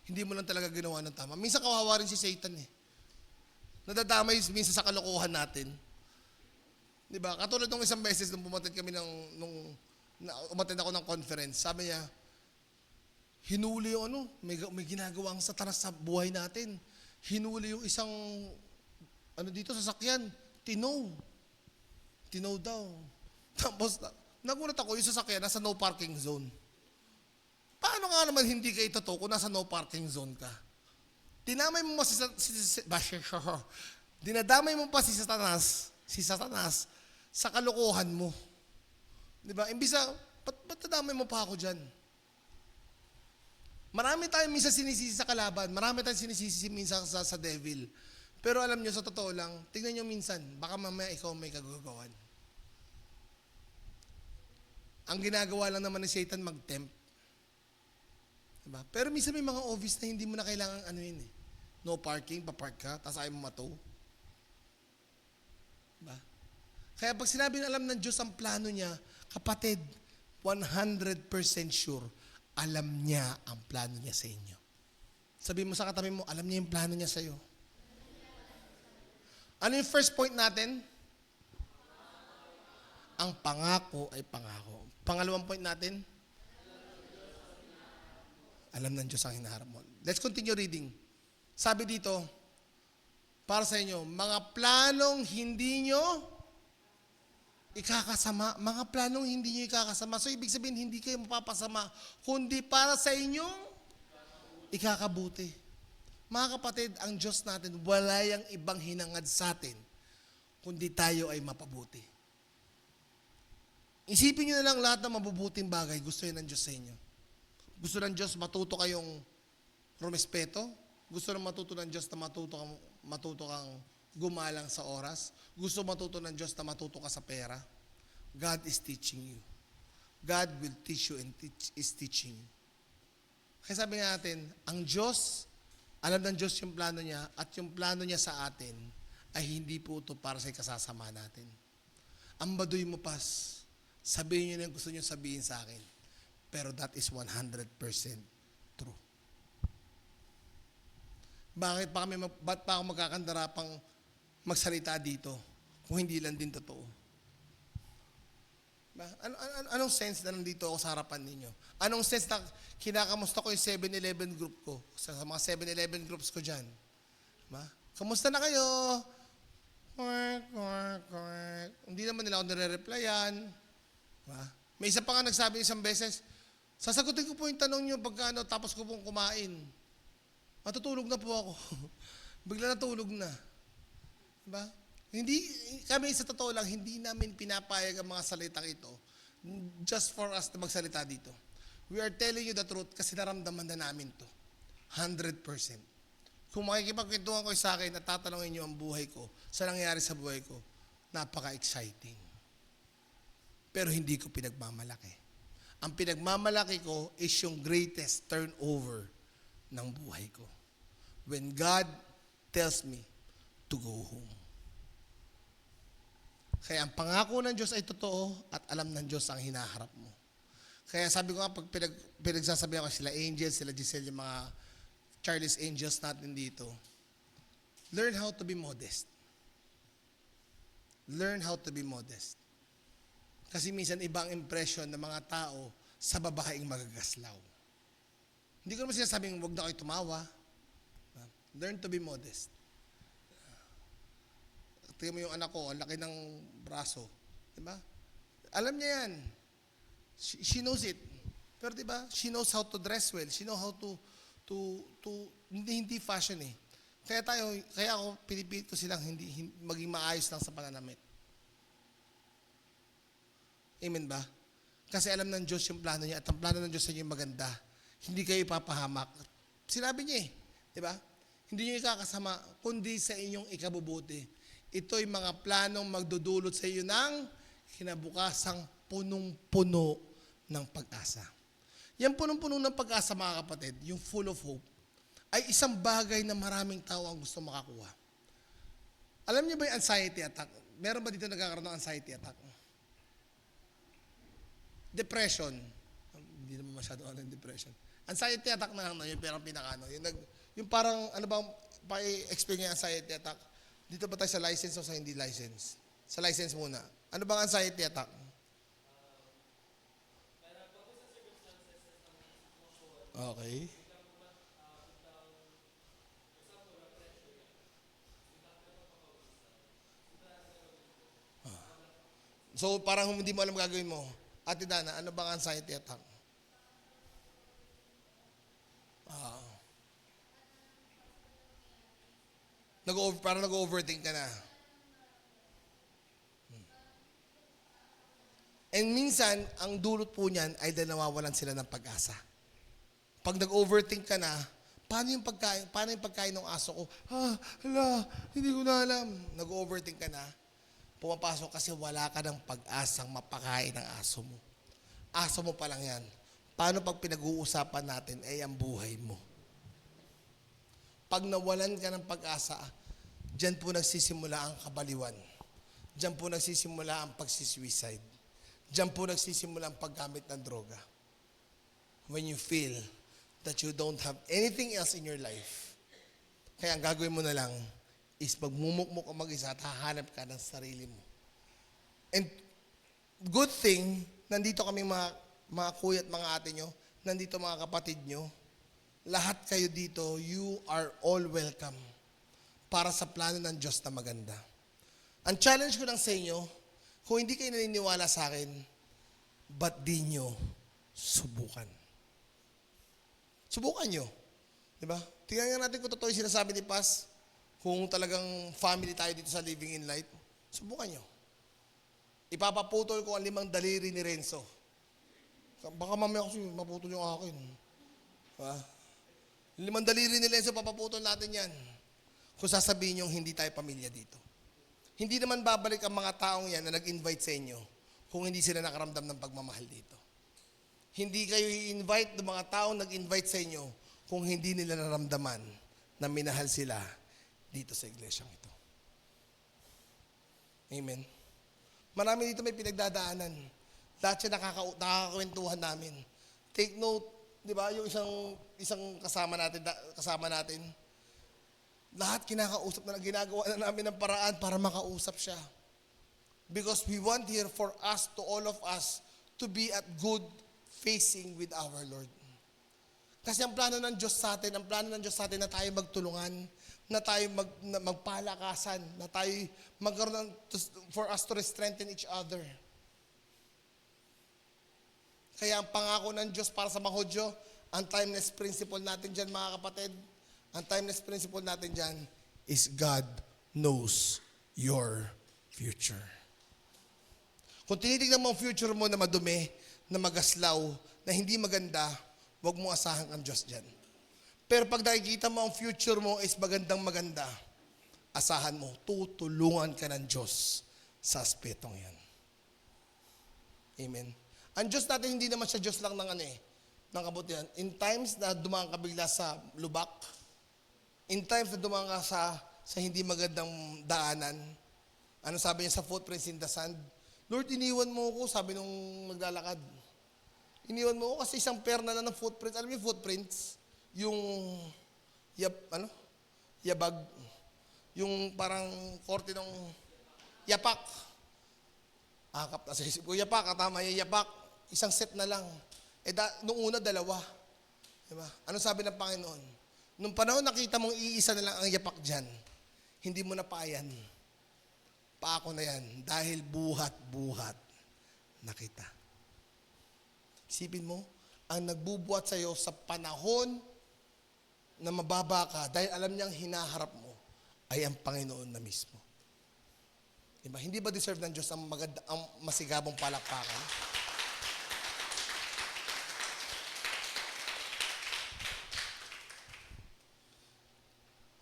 Hindi mo lang talaga ginawa ng tama. Minsan kawawa rin si Satan eh. Nadadamay minsan sa kalokohan natin. Di ba? Katulad nung isang beses nung umattend kami umattend ako ng conference, sabi niya, hinuli yung may ginagawang satanas sa buhay natin. Hinuli yung isang, dito sasakyan, tinow daw. Tapos, nagulat ako, yung sasakyan, nasa no parking zone. Paano nga naman hindi ka ito kung nasa no parking zone ka? Dinamay mo dinadamay mo pa si Satanas sa kalokohan mo. Di ba? Imbisa, ba't nadamay mo pa ako dyan? Marami tayong minsan sinisisi sa kalaban. Marami tayong sinisisi minsan sa devil. Pero alam nyo, sa totoo lang, tingnan nyo minsan, baka mamaya ikaw may kagagawan. Ang ginagawa lang naman ni Satan, mag-tempt. Diba? Pero minsan may mga office na hindi mo na kailangan no parking, papark ka, tapos ayaw mo matow. Diba? Kaya pag sinabi na alam ng Diyos ang plano niya, kapatid, 100% sure, alam niya ang plano niya sa inyo. Sabi mo sa katabi mo, alam niya yung plano niya sa iyo. Ano yung first point natin? Ang pangako ay pangako. Pangalawang point natin? Alam ng Diyos ang hinaharap mo. Let's continue reading. Sabi dito, para sa inyo, mga planong hindi nyo ikakasama. Mga planong hindi nyo ikakasama. So, ibig sabihin, hindi kayo mapapasama, kundi para sa inyong ikakabuti. Mga kapatid, ang Diyos natin, wala yang ibang hinangad sa atin, kundi tayo ay mapabuti. Isipin nyo na lang lahat ng mabubuting bagay, gusto yun ng Diyos sa inyo. Gusto ng Diyos matuto kayong rumespeto. Gusto na matuto ng Diyos na matuto kang gumalang sa oras? Gusto matuto ng Diyos na matuto ka sa pera? God is teaching you. God will teach you and is teaching you. Kaya sabi nga natin, ang Diyos, alam ng Diyos yung plano niya at yung plano niya sa atin ay hindi po ito para sa ikasasama natin. Ang baduy mo pas, sabihin niyo na yung gusto niyo sabihin sa akin. Pero that is 100% true. Ba't pa ako magkakandara pang magsalita dito kung hindi lang din totoo? Anong sense na nandito ako sa harapan ninyo? Anong sense na kinakamusta ko yung 7-Eleven group ko? Sa mga 7-Eleven groups ko dyan. Kamusta na kayo? Hindi naman nila ako nire-replyan. May isa pa nga nagsabi isang beses, sasagutin ko po yung tanong nyo pagka tapos ko pong kumain. Matutulog na po ako. Bigla natulog na. Diba? Hindi, kami sa totoo lang, hindi namin pinapayag ang mga salitang ito just for us na magsalita dito. We are telling you the truth kasi naramdaman na namin to. 100%. Kung makikipagkwentuhan ko sa akin at tatanungin niyo ang buhay ko, sa nangyayari sa buhay ko, napaka-exciting. Pero hindi ko pinagmamalaki. Ang pinagmamalaki ko is yung greatest turnover ng buhay ko. When God tells me to go home. Kaya ang pangako ng Diyos ay totoo at alam ng Diyos ang hinaharap mo. Kaya sabi ko nga, pag pinagsasabihan ko sila angels, sila Giselle, yung mga Charlie's Angels natin dito, learn how to be modest. Learn how to be modest. Kasi minsan ibang impression ng mga tao sa babaeng magagaslaw. Hindi ko naman sinasabing huwag na kayo tumawa. Learn to be modest. Tingnan mo yung anak ko, ang laki ng braso. Diba? Alam niya yan. She knows it. Pero diba, she knows how to dress well. She knows how to hindi fashion eh. Kaya ako pinipilit ko silang hindi maging maayos lang sa pananamit. Amen ba? Kasi alam ng Diyos yung plano niya at ang plano ng Diyos sa inyo maganda. Hindi kayo ipapahamak. Sinabi niya eh. Diba? Hindi niyo ikakasama, kundi sa inyong ikabubuti. Ito'y mga planong magdudulot sa iyo ng kinabukasang punong-puno ng pag-asa. Yan punong-puno ng pag-asa, mga kapatid, yung full of hope, ay isang bagay na maraming tao ang gusto makakuha. Alam niyo ba yung anxiety attack? Meron ba dito nagkakaroon ng anxiety attack? Depression. Hindi naman masyado yung depression. Anxiety attack na lang na yun, pero ang pinakano. Yung parang, ano bang, pa-explain yung anxiety attack? Dito ba tayo sa license o sa hindi license? Sa license muna. Ano bang anxiety attack? Okay. So, parang hindi mo alam gagawin mo. Ate Dana, ano bang anxiety attack? Parang nag-overthink ka na. And minsan, ang dulot po niyan ay dahil nawawalan sila ng pag-asa. Pag nag-overthink ka na, paano yung pagkain ng aso ko? Hindi ko na alam. Nag-overthink ka na, pumapasok kasi wala ka ng pag-asang mapakain ng aso mo. Aso mo pa lang yan. Paano pag pinag-uusapan natin ay ang buhay mo? Pag nawalan ka ng pag-asa, diyan po nagsisimula ang kabaliwan. Diyan po nagsisimula ang pagsisuicide. Diyan po nagsisimula ang paggamit ng droga. When you feel that you don't have anything else in your life, kaya ang gagawin mo na lang is magmumukmuk ka mag-isa at hahanap ka ng sarili mo. And good thing, nandito kami mga kuya at mga ate nyo, nandito mga kapatid nyo, lahat kayo dito, you are all welcome para sa plano ng Diyos na maganda. Ang challenge ko lang sa inyo, kung hindi kayo naniniwala sa akin, ba't di nyo subukan? Subukan nyo. Diba? Tingnan nga natin kung totoo yung sinasabi ni Paz, kung talagang family tayo dito sa Living in Light, subukan nyo. Ipapaputol ko ang 5 daliri ni Renzo. Baka mamaya kasi maputol yung akin. Diba? Limang daliri ni Lenzo, papaputol natin yan. Kung sasabihin nyo, hindi tayo pamilya dito. Hindi naman babalik ang mga taong yan na nag-invite sa inyo kung hindi sila nakaramdam ng pagmamahal dito. Hindi kayo i-invite ng mga taong nag-invite sa inyo kung hindi nila naramdaman na minahal sila dito sa iglesyang ito. Amen. Marami dito may pinagdadaanan. Lahat siya nakakakwentuhan namin. Take note, di ba, yung isang kasama natin, lahat kinakausap na ginagawa na namin ng paraan para makausap siya. Because we want here for us, to all of us, to be at good facing with our Lord. Kasi ang plano ng Diyos sa atin, na tayo magtulungan, na tayo magpalakasan, na tayo magkaroon for us to strengthen each other. Kaya ang pangako ng Diyos para sa mga Hudyo, ang timeless principle natin dyan, mga kapatid, ang timeless principle natin dyan is God knows your future. Kung tinitignan mo ang future mo na madumi, na magaslaw, na hindi maganda, huwag mo asahan ang Diyos dyan. Pero pag nakikita mo ang future mo is magandang-maganda, asahan mo, tutulungan ka ng Diyos sa aspetong yan. Amen. Ang Diyos natin, hindi naman siya Diyos lang ng kabutihan. In times na dumaan ka bigla sa lubak, in times na dumaan ka sa hindi magandang daanan, ano sabi niya sa footprints in the sand? Lord, iniwan mo ako, sabi nung naglalakad. Iniwan mo ako kasi isang pair na lang ng footprints. Alam mo yung footprints? Yung, yabag. Yung parang korte ng yapak. Akap na sa isip ko, yapak, katama yung yapak. Isang set na lang. Nung una, dalawa. Diba? Ano sabi ng Panginoon? Nung panahon nakita mong iisa na lang ang yapak dyan, hindi mo na payan. Paako na yan. Dahil buhat-buhat na kita. Isipin mo, ang nagbubuhat sa'yo sa panahon na mababa ka, dahil alam niyang hinaharap mo, ay ang Panginoon na mismo. Diba? Hindi ba deserve ng Diyos ang masigabong palakpakan?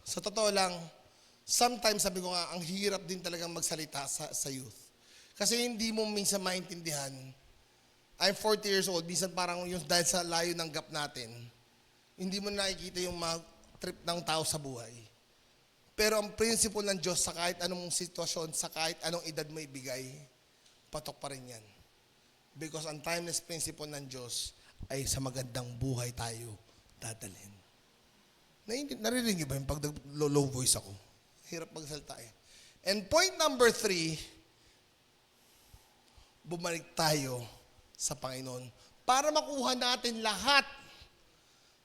Sa totoo lang, sometimes sabi ko nga, ang hirap din talagang magsalita sa youth. Kasi hindi mo minsan maintindihan. I'm 40 years old, minsan parang yung dahil sa layo ng gap natin, hindi mo nakikita yung mga trip ng tao sa buhay. Pero ang principle ng Diyos sa kahit anong sitwasyon, sa kahit anong edad mo ibigay, patok pa rin yan. Because ang timeless principle ng Diyos ay sa magandang buhay tayo dadalhin. Naririnig niyo ba yung pag low voice ako? Hirap magsalita eh. And point number 3, bumalik tayo sa Panginoon para makuha natin lahat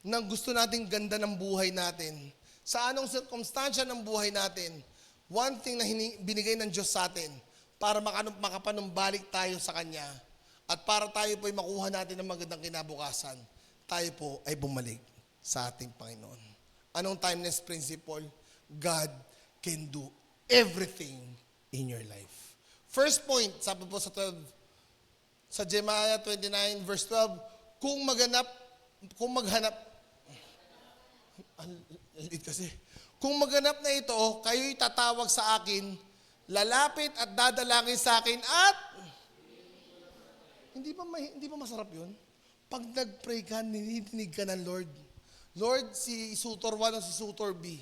ng gusto nating ganda ng buhay natin. Sa anong circumstansya ng buhay natin, one thing na binigay ng Diyos sa atin para makapanumbalik tayo sa Kanya at para tayo po ay makuha natin ng magandang kinabukasan, tayo po ay bumalik sa ating Panginoon. Anong timeless principle? God can do everything in your life. First point, sabi po sa 12, sa Jeremiah 29 verse 12, kung maghanap, kung maganap na ito, kayo'y tatawag sa akin, lalapit at dadalangin sa akin at hindi ba masarap yun? Pag nag-pray ka, ninidinig ka ng Lord. Lord, si Sutor 1 o si Sutor B.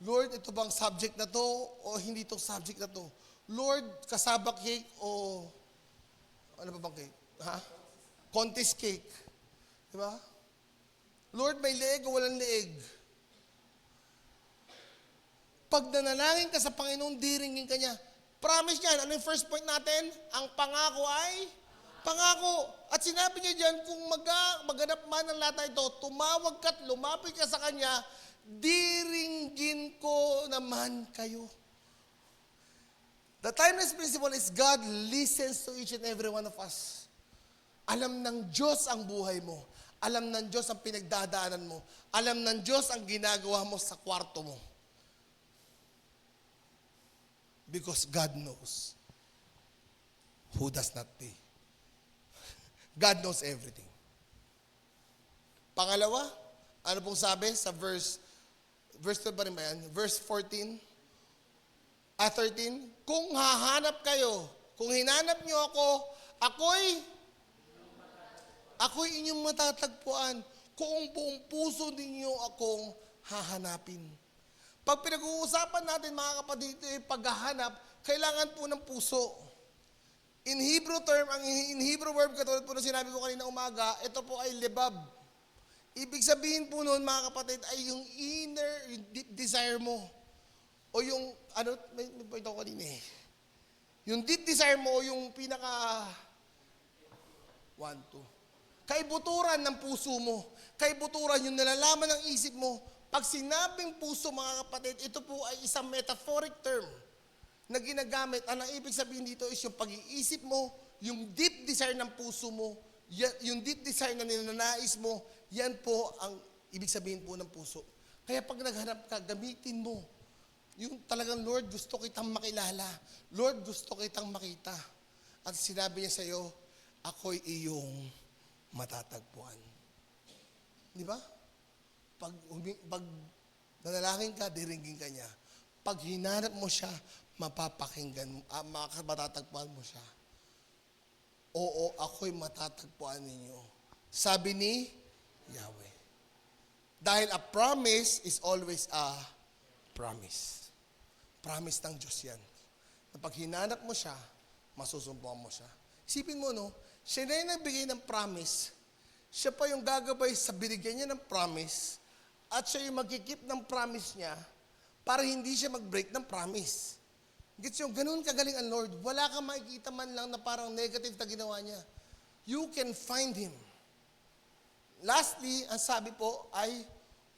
Lord, ito bang subject na to o hindi itong subject na to? Lord, kasaba cake o ano ba bang cake? Ha? Contest cake. Diba? Lord, may leeg o walang leeg? Pag nanalangin ka sa Panginoon, diringin ka niya. Promise niyan, ano yung first point natin? Ang pangako ay pangako. At sinabi niya diyan, kung maganap man ang lahat na ito, tumawag ka at lumapit ka sa Kanya, diringgin ko naman kayo. The timeless principle is God listens to each and every one of us. Alam ng Diyos ang buhay mo. Alam ng Diyos ang pinagdadaanan mo. Alam ng Diyos ang ginagawa mo sa kwarto mo. Because God knows who does not pay. God knows everything. Pangalawa, Ano pong sabi sa verse 12 ba rin ba yan? Verse 14, 13, kung hahanap kayo, kung hinanap niyo ako, ako'y inyong matatagpuan kung buong puso ninyo akong hahanapin. Pag pinag-uusapan natin mga kapatid, paghahanap, kailangan po ng puso. In Hebrew term, in Hebrew verb, katulad po na sinabi ko kanina umaga, ito po ay lebab. Ibig sabihin po noon mga kapatid ay yung inner, yung deep desire mo. O yung, may point ako kanina eh. Yung deep desire mo, yung pinaka, 1, 2. Kaibuturan ng puso mo. Kaibuturan yung nalalaman ng isip mo. Pag sinabing puso mga kapatid, ito po ay isang metaphoric term na ginagamit. Ang ibig sabihin dito is yung pag-iisip mo, yung deep desire ng puso mo, yung deep desire na ninanais mo, yan po ang ibig sabihin po ng puso. Kaya pag naghanap ka, gamitin mo. Yung talagang, Lord, gusto kitang makilala. Lord, gusto kitang makita. At sinabi niya sa iyo, ako'y iyong matatagpuan. Di ba? Pag nanalangin ka, diringgin ka niya. Pag hinanap mo siya, mapapakinggan, matatagpuan mo siya. Oo, ako'y matatagpuan ninyo. Sabi ni Yahweh. Dahil a promise is always a promise. Promise ng Diyos yan. Na pag hinanap mo siya, masusumpuan mo siya. Isipin mo, no? Siya na yung nagbigay ng promise. Siya pa yung gagabay sa binigyan niya ng promise. At siya yung magkikip ng promise niya para hindi siya mag-break ng promise. Gets yung ganun kagaling ang Lord. Wala kang makikita man lang na parang negative na ginawa niya. You can find Him. Lastly, ang sabi po ay,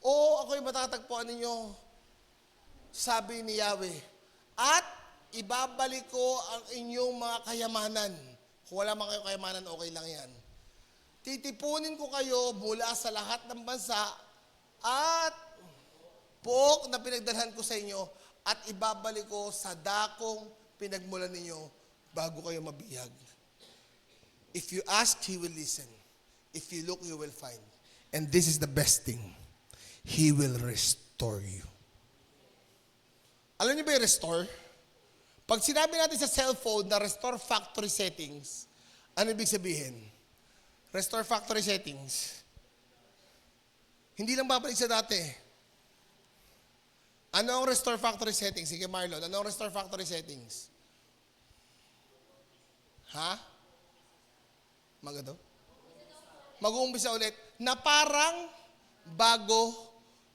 ako'y matatagpuan ninyo, sabi ni Yahweh, at ibabalik ko ang inyong mga kayamanan. Kung wala man kayong kayamanan, okay lang yan. Titipunin ko kayo mula sa lahat ng bansa at pook na pinagdalhan ko sa inyo at ibabalik ko sa dakong pinagmulan ninyo bago kayo mabihag. If you ask, He will listen. If you look, you will find. And this is the best thing. He will restore you. Alam niyo ba yung restore? Pag sinabi natin sa cellphone na restore factory settings, ano ibig sabihin? Restore factory settings. Hindi lang babalik sa dati. Ano ang restore factory settings? Sige Marlon, ano ang restore factory settings? Ha? Magado? Mag-uumpisa ulit na parang bago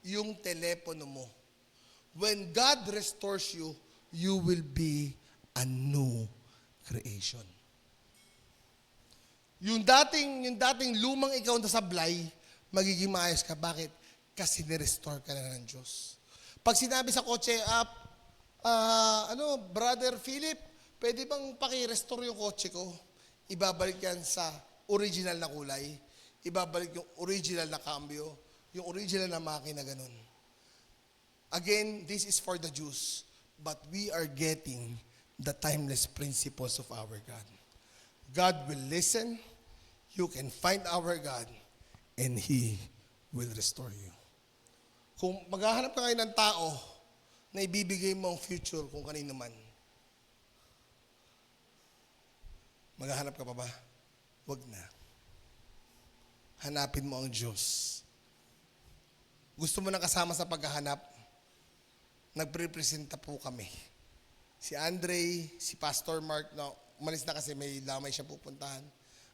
yung telepono mo. When God restores you, you will be a new creation. Yung dating lumang ikaw na sablay, magiging maayos ka. Bakit? Kasi nirestore ka na ng Diyos. Pag sinabi sa kotse, Brother Philip, pwede bang paki-restore yung kotse ko? Ibabalik yan sa original na kulay. Ibabalik yung original na cambio. Yung original na makina, ganun. Again, this is for the Jews. But we are getting the timeless principles of our God. God will listen. You can find our God. And He will restore you. Kung maghahanap ka ngayon ng tao na ibibigay mo ang future kung kanino man, maghahanap ka pa ba? Wag na. Hanapin mo ang Diyos. Gusto mo na kasama sa paghahanap? Nagpre-presenta po kami. Si Andre, si Pastor Mark, umalis na kasi may lamay siya pupuntahan.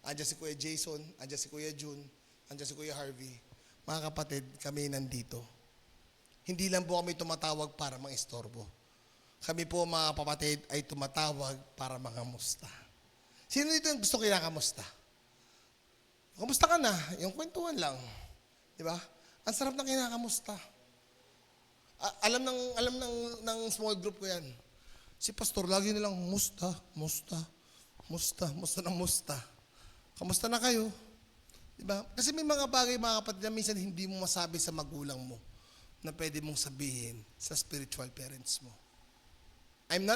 Andiyan si Kuya Jason, andiyan si Kuya June, andiyan si Kuya Harvey. Mga kapatid, kami nandito. Hindi lang po kami tumatawag para mang-istorbo. Kami po mga kapatid ay tumatawag para mangamusta. Sino dito yung gusto kinakamusta? Kamusta ka na? Yung kwentuhan lang. Di ba? Ang sarap na kinakamusta. Alam ng small group ko yan. Si pastor lagi nilang musta. Kamusta na kayo? Diba? Kasi may mga bagay mga kapatid na minsan hindi mo masabi sa magulang mo na pwede mong sabihin sa spiritual parents mo. I'm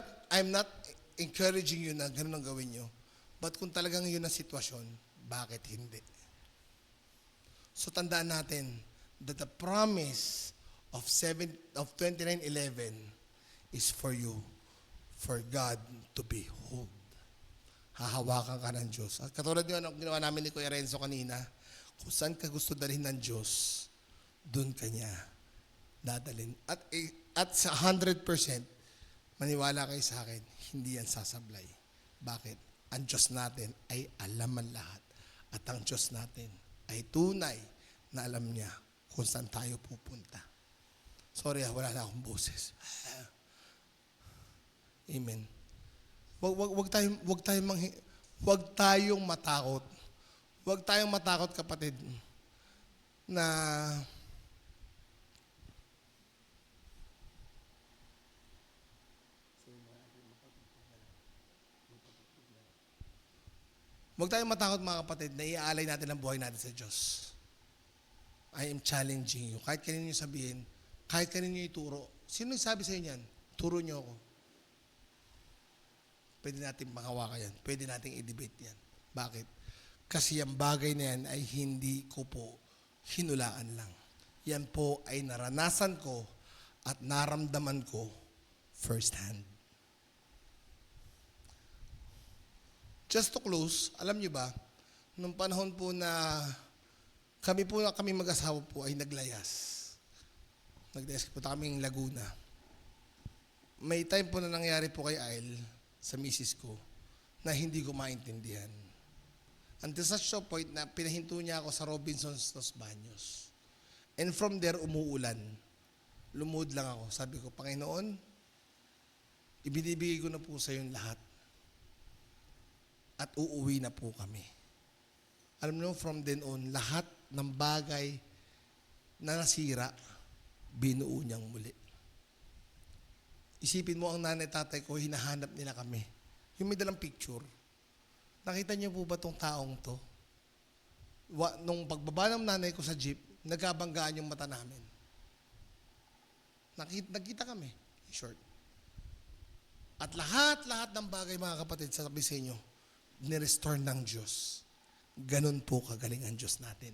not encouraging you na ganun ang gawin nyo. But kung talagang yun ang sitwasyon, bakit hindi? So tandaan natin, that the promise of 29:11 is for you, for God to behold. Hahawakan ka ng Diyos. At katulad yun, ang ginawa namin ni Kuya Renzo kanina, kung saan ka gusto dalhin ng Diyos, doon ka niya dadalhin. At sa 100%, maniwala kayo sa akin, hindi yan sasablay. Bakit? Ang Diyos natin ay alam ang lahat. At ang Diyos natin ay tunay na alam niya kung saan tayo pupunta. Sorry, wala na akong boses. Amen. Wag tayong matakot. Wag tayong matakot, kapatid, na Huwag tayong matakot, mga kapatid, na iaalay natin ang buhay natin sa Diyos. I am challenging you. Kahit kanino nyo sabihin, kahit kanino nyo ituro. Sino nagsabi sa inyo yan? Turo nyo ako. Pwede natin makawakan yan. Pwede natin i-debate yan. Bakit? Kasi yung bagay na yan ay hindi ko po hinulaan lang. Yan po ay naranasan ko at naramdaman ko first hand. Just to close, alam niyo ba, nung panahon po na kami mag-asawa po ay naglayas. Naglayas po kaming Laguna. May time po na nangyari po kay Ail, sa misis ko, na hindi ko maintindihan. Until such a point na pinahinto niya ako sa Robinsons Los Baños. And from there, umuulan. Lumuhod lang ako. Sabi ko, Panginoon, ibinibigay ko na po sa iyo lahat. At uuwi na po kami. Alam mo, from then on, lahat ng bagay na nasira, binuo niyang muli. Isipin mo, ang nanay tatay ko, hinahanap nila kami. Yung may dalang picture. Nakita niyo po ba tong taong to? Nung pagbaba ng nanay ko sa jeep, nagkabanggaan yung mata namin. Nagkita kami, in short. At lahat ng bagay, mga kapatid, sabi sa inyo, nirestore ng Diyos. Ganun po kagaling ang Diyos natin.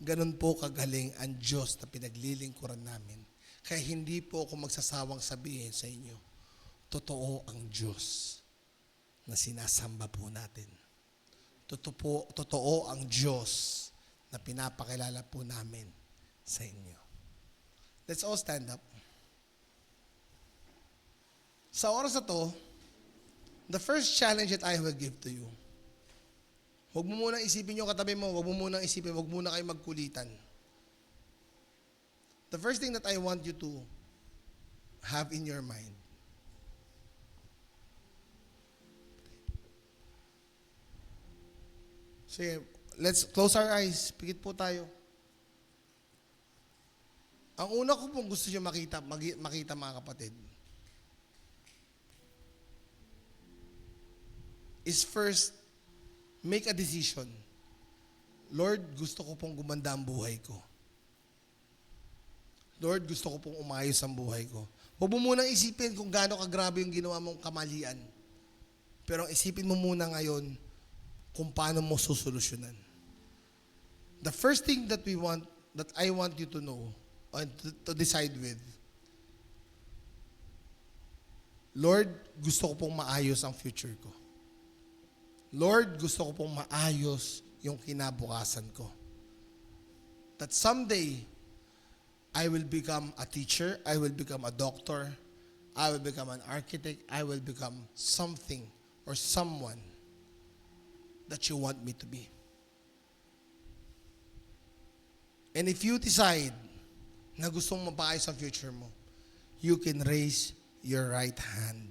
Ganun po kagaling ang Diyos na pinaglilingkuran namin. Kaya hindi po ako magsasawang sabihin sa inyo, totoo ang Diyos na sinasamba po natin. Totoo ang Diyos na pinapakilala po namin sa inyo. Let's all stand up. Sa oras na to, the first challenge that I will give to you, huwag mo munang isipin yung katabi mo, huwag mo munang isipin, huwag muna kayo magkulitan. The first thing that I want you to have in your mind, sige, let's close our eyes. Pikit po tayo. Ang una ko pong gusto nyo makita mga kapatid, is first, make a decision. Lord, gusto ko pong gumanda ang buhay ko. Lord, gusto ko pong umayos ang buhay ko. Huwag mo munang isipin kung gaano kagrabe yung ginawa mong kamalian. Pero isipin mo muna ngayon kung paano mo susolusyonan. The first thing that I want you to know, and to decide with, Lord, gusto ko pong maayos ang future ko. Lord, gusto ko pong maayos yung kinabukasan ko. That someday, I will become a teacher, I will become a doctor, I will become an architect, I will become something or someone that you want me to be. And if you decide na gustong mapaayos ang future mo, you can raise your right hand.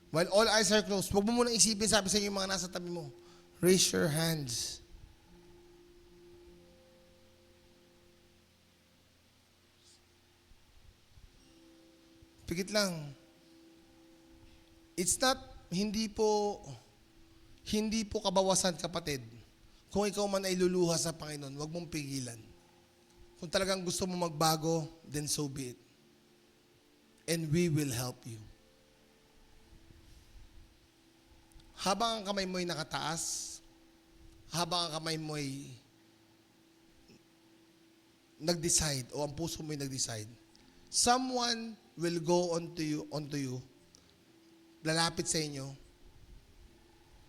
While all eyes are closed, huwag mo munang isipin, sabi sa inyo yung mga nasa tabi mo, raise your hands. Pigit lang. It's not, hindi po kabawasan, kapatid. Kung ikaw man ay luluha sa Panginoon, huwag mong pigilan. Kung talagang gusto mo magbago, then so be it. And we will help you. Habang ang kamay mo'y nakataas, habang ang kamay mo'y nag-decide o ang puso mo yung nag-decide. Someone will go onto you, lalapit sa inyo,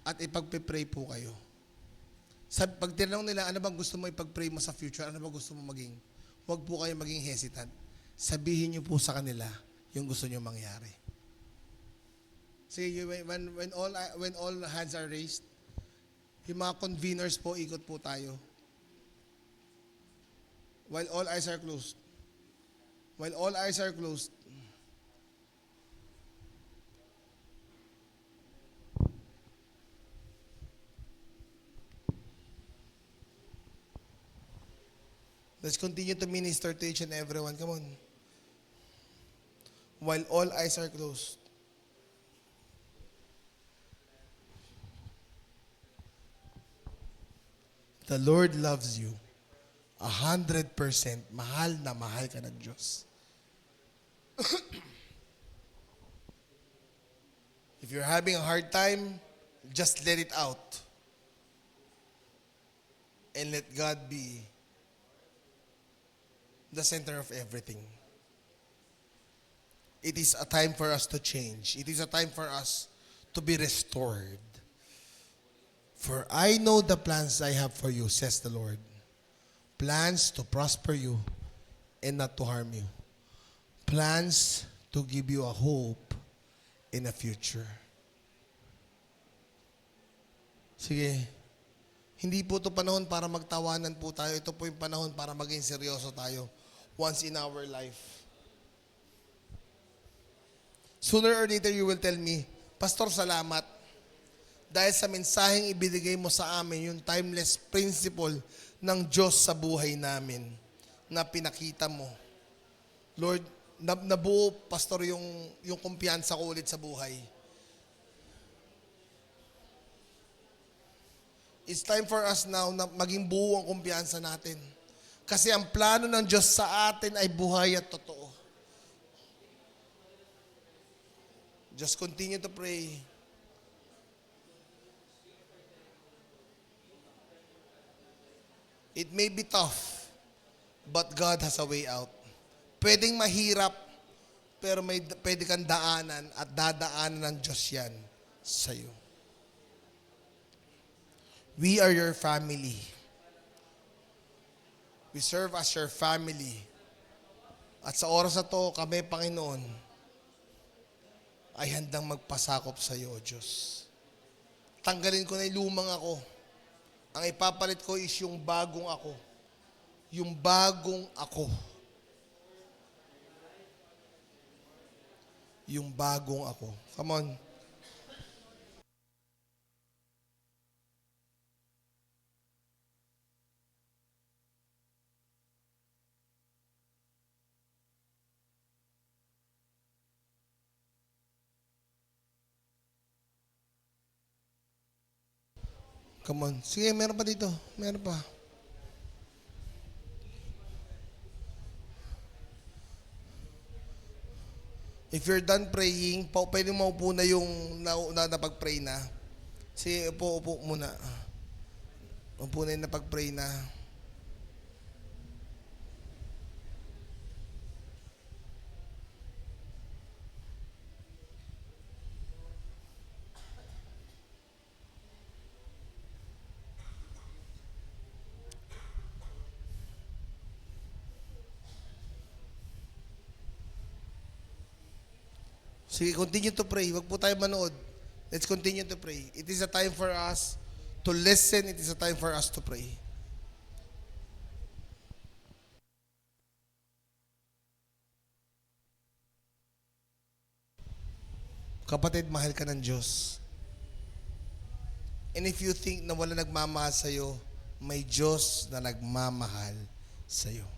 at ipagpe-pray po kayo. Pag tinanong nila, ano bang gusto mo ipag-pray mo sa future? Ano bang gusto mo maging? Huwag po kayo maging hesitant. Sabihin niyo po sa kanila yung gusto niyo mangyari. Sige, when all hands are raised, yung mga conveners po, ikot po tayo. While all eyes are closed. While all eyes are closed. Let's continue to minister to each and everyone. Come on. While all eyes are closed. The Lord loves you. 100%. Mahal na mahal ka ng Diyos. If you're having a hard time, just let it out. And let God be the center of everything. It is a time for us to change. It is a time for us to be restored. For I know the plans I have for you, says the Lord. Plans to prosper you and not to harm you. Plans to give you a hope in a future. Sige. Hindi po ito panahon para magtawanan po tayo. Ito po yung panahon para maging seryoso tayo once in our life. Sooner or later, you will tell me, Pastor, salamat. Dahil sa mensaheng ibinigay mo sa amin, yung timeless principle ng Diyos sa buhay namin na pinakita mo. Lord, nabuo, Pastor, yung kumpiyansa ko ulit sa buhay. It's time for us now na maging buo ang kumpiyansa natin. Kasi ang plano ng Diyos sa atin ay buhay at totoo. Just continue to pray. It may be tough, but God has a way out. Pwedeng mahirap, pero pwede kang daanan at dadaanan ng Diyos yan sa'yo. We are your family. We serve as your family. At sa oras na to, kami, Panginoon, ay handang magpasakop sa iyo, O Diyos. Tanggalin ko na yung lumang ako. Ang ipapalit ko is yung bagong ako. Yung bagong ako. Yung bagong ako. Come on. Come on. Sige, meron pa dito. Meron pa. If you're done praying, pwede mo upo na yung napag-pray na. Sige, upo muna. Upo na yung napag-pray na. Sige, continue to pray. Huwag po tayo manood. Let's continue to pray. It is a time for us to listen. It is a time for us to pray. Kapatid, mahal ka ng Diyos. And if you think na wala nagmamahal sa'yo, may Diyos na nagmamahal sa'yo.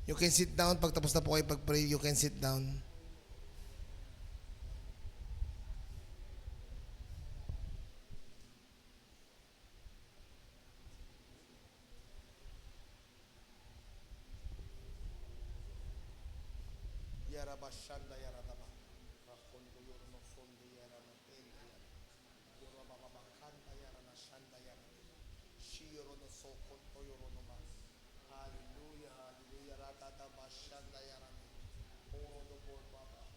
You can sit down. Pag tapos na po kayo pag-pray, you can sit down. Yarabashanda yaradaba. Rakondo yorno fondo yaramantende. Yorababakanta yaranashanda yaradaba. Hallelujah, hallelujah. Ratata bashanda yarami. Oro do por baba.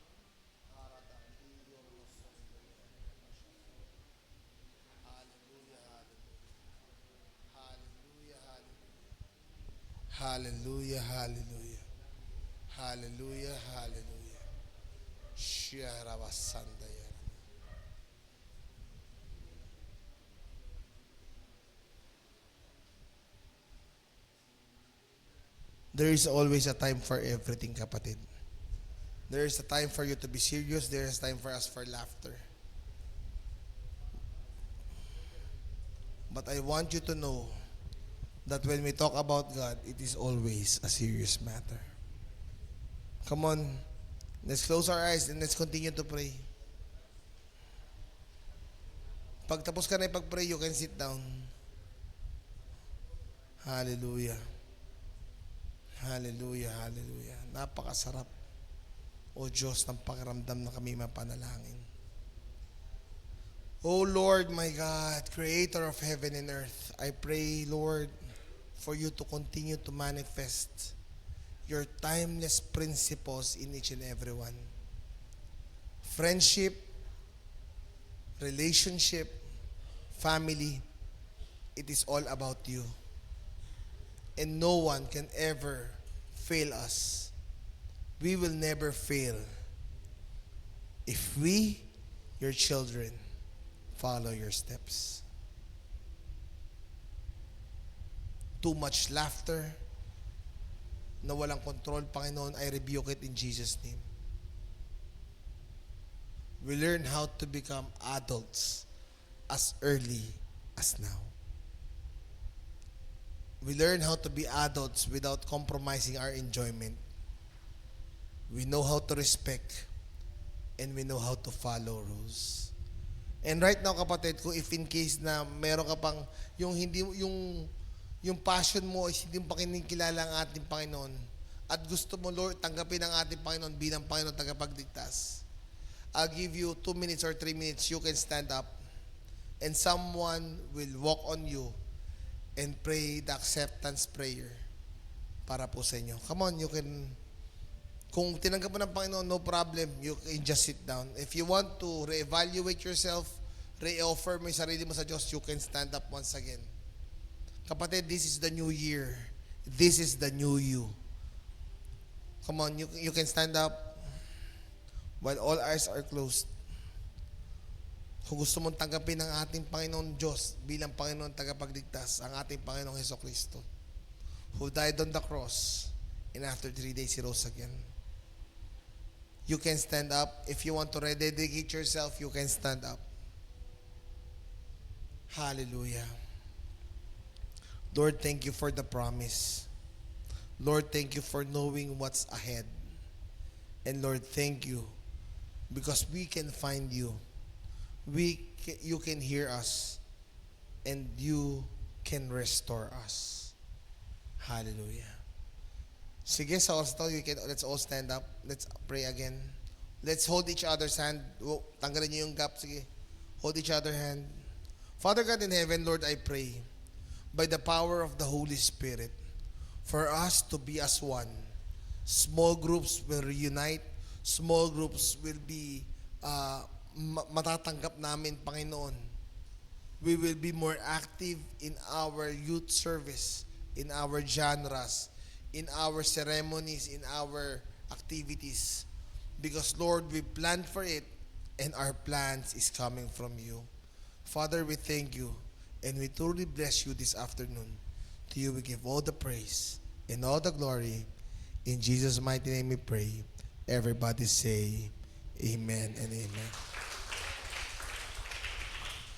Arata yoro so. Hallelujah, hallelujah, hallelujah, hallelujah, hallelujah, hallelujah. Shiarabasanda yarami. There is always a time for everything, kapatid. There is a time for you to be serious. There is time for us for laughter. But I want you to know that when we talk about God, it is always a serious matter. Come on, let's close our eyes and let's continue to pray. Pag tapos ka na ipag-pray, you can sit down. Hallelujah. Hallelujah, hallelujah. Napakasarap, O Diyos, ng pakiramdam na kami mapanalangin. O Lord, my God, Creator of heaven and earth, I pray, Lord, for you to continue to manifest your timeless principles in each and every one. Friendship, relationship, family, it is all about you. And no one can ever fail us. We will never fail if we, your children, follow your steps. Too much laughter na walang control, Panginoon, I rebuke it in Jesus' name. We learn how to become adults as early as now. We learn how to be adults without compromising our enjoyment. We know how to respect and we know how to follow rules. And right now, kapatid, kung if in case na meron ka pang yung hindi yung passion mo is hindi mo pa kinikilala ang ating Panginoon at gusto mo, Lord, tanggapin ang ating Panginoon bilang Panginoon tagapagligtas, I'll give you 2 minutes or 3 minutes. You can stand up and someone will walk on you and pray the acceptance prayer para po sa inyo. Come on, you can, kung tinanggap mo ng Panginoon, no problem, you can just sit down. If you want to reevaluate yourself, re-offer mo yung sarili mo sa Diyos, you can stand up once again. Kapatid, this is the new year. This is the new you. Come on, you can stand up while all eyes are closed. Kung gusto mong tanggapin ang ating Panginoon Diyos bilang Panginoon tagapagligtas, ang ating Panginoong Hesukristo, who died on the cross, and after 3 days He rose again. You can stand up. If you want to rededicate yourself, you can stand up. Hallelujah. Lord, thank you for the promise. Lord, thank you for knowing what's ahead. And Lord, thank you because we can find you. You can hear us and you can restore us. Hallelujah. Sige, sa oras to, let's all stand up. Let's pray again. Let's hold each other's hand. Tanggalin niyo yung gap. Sige. Hold each other's hand. Father God in heaven, Lord, I pray by the power of the Holy Spirit for us to be as one. Small groups will reunite. Small groups will be matatanggap namin, Panginoon. We will be more active in our youth service, in our genres, in our ceremonies, in our activities. Because, Lord, we planned for it and our plans is coming from you. Father, we thank you and we truly bless you this afternoon. To you we give all the praise and all the glory. In Jesus' mighty name we pray. Everybody say, Amen and Amen.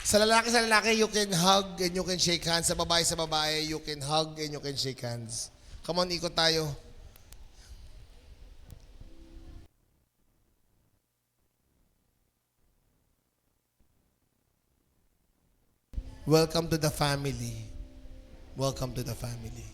Sa lalaki, you can hug and you can shake hands. Sa babae, you can hug and you can shake hands. Come on, ikot tayo. Welcome to the family. Welcome to the family.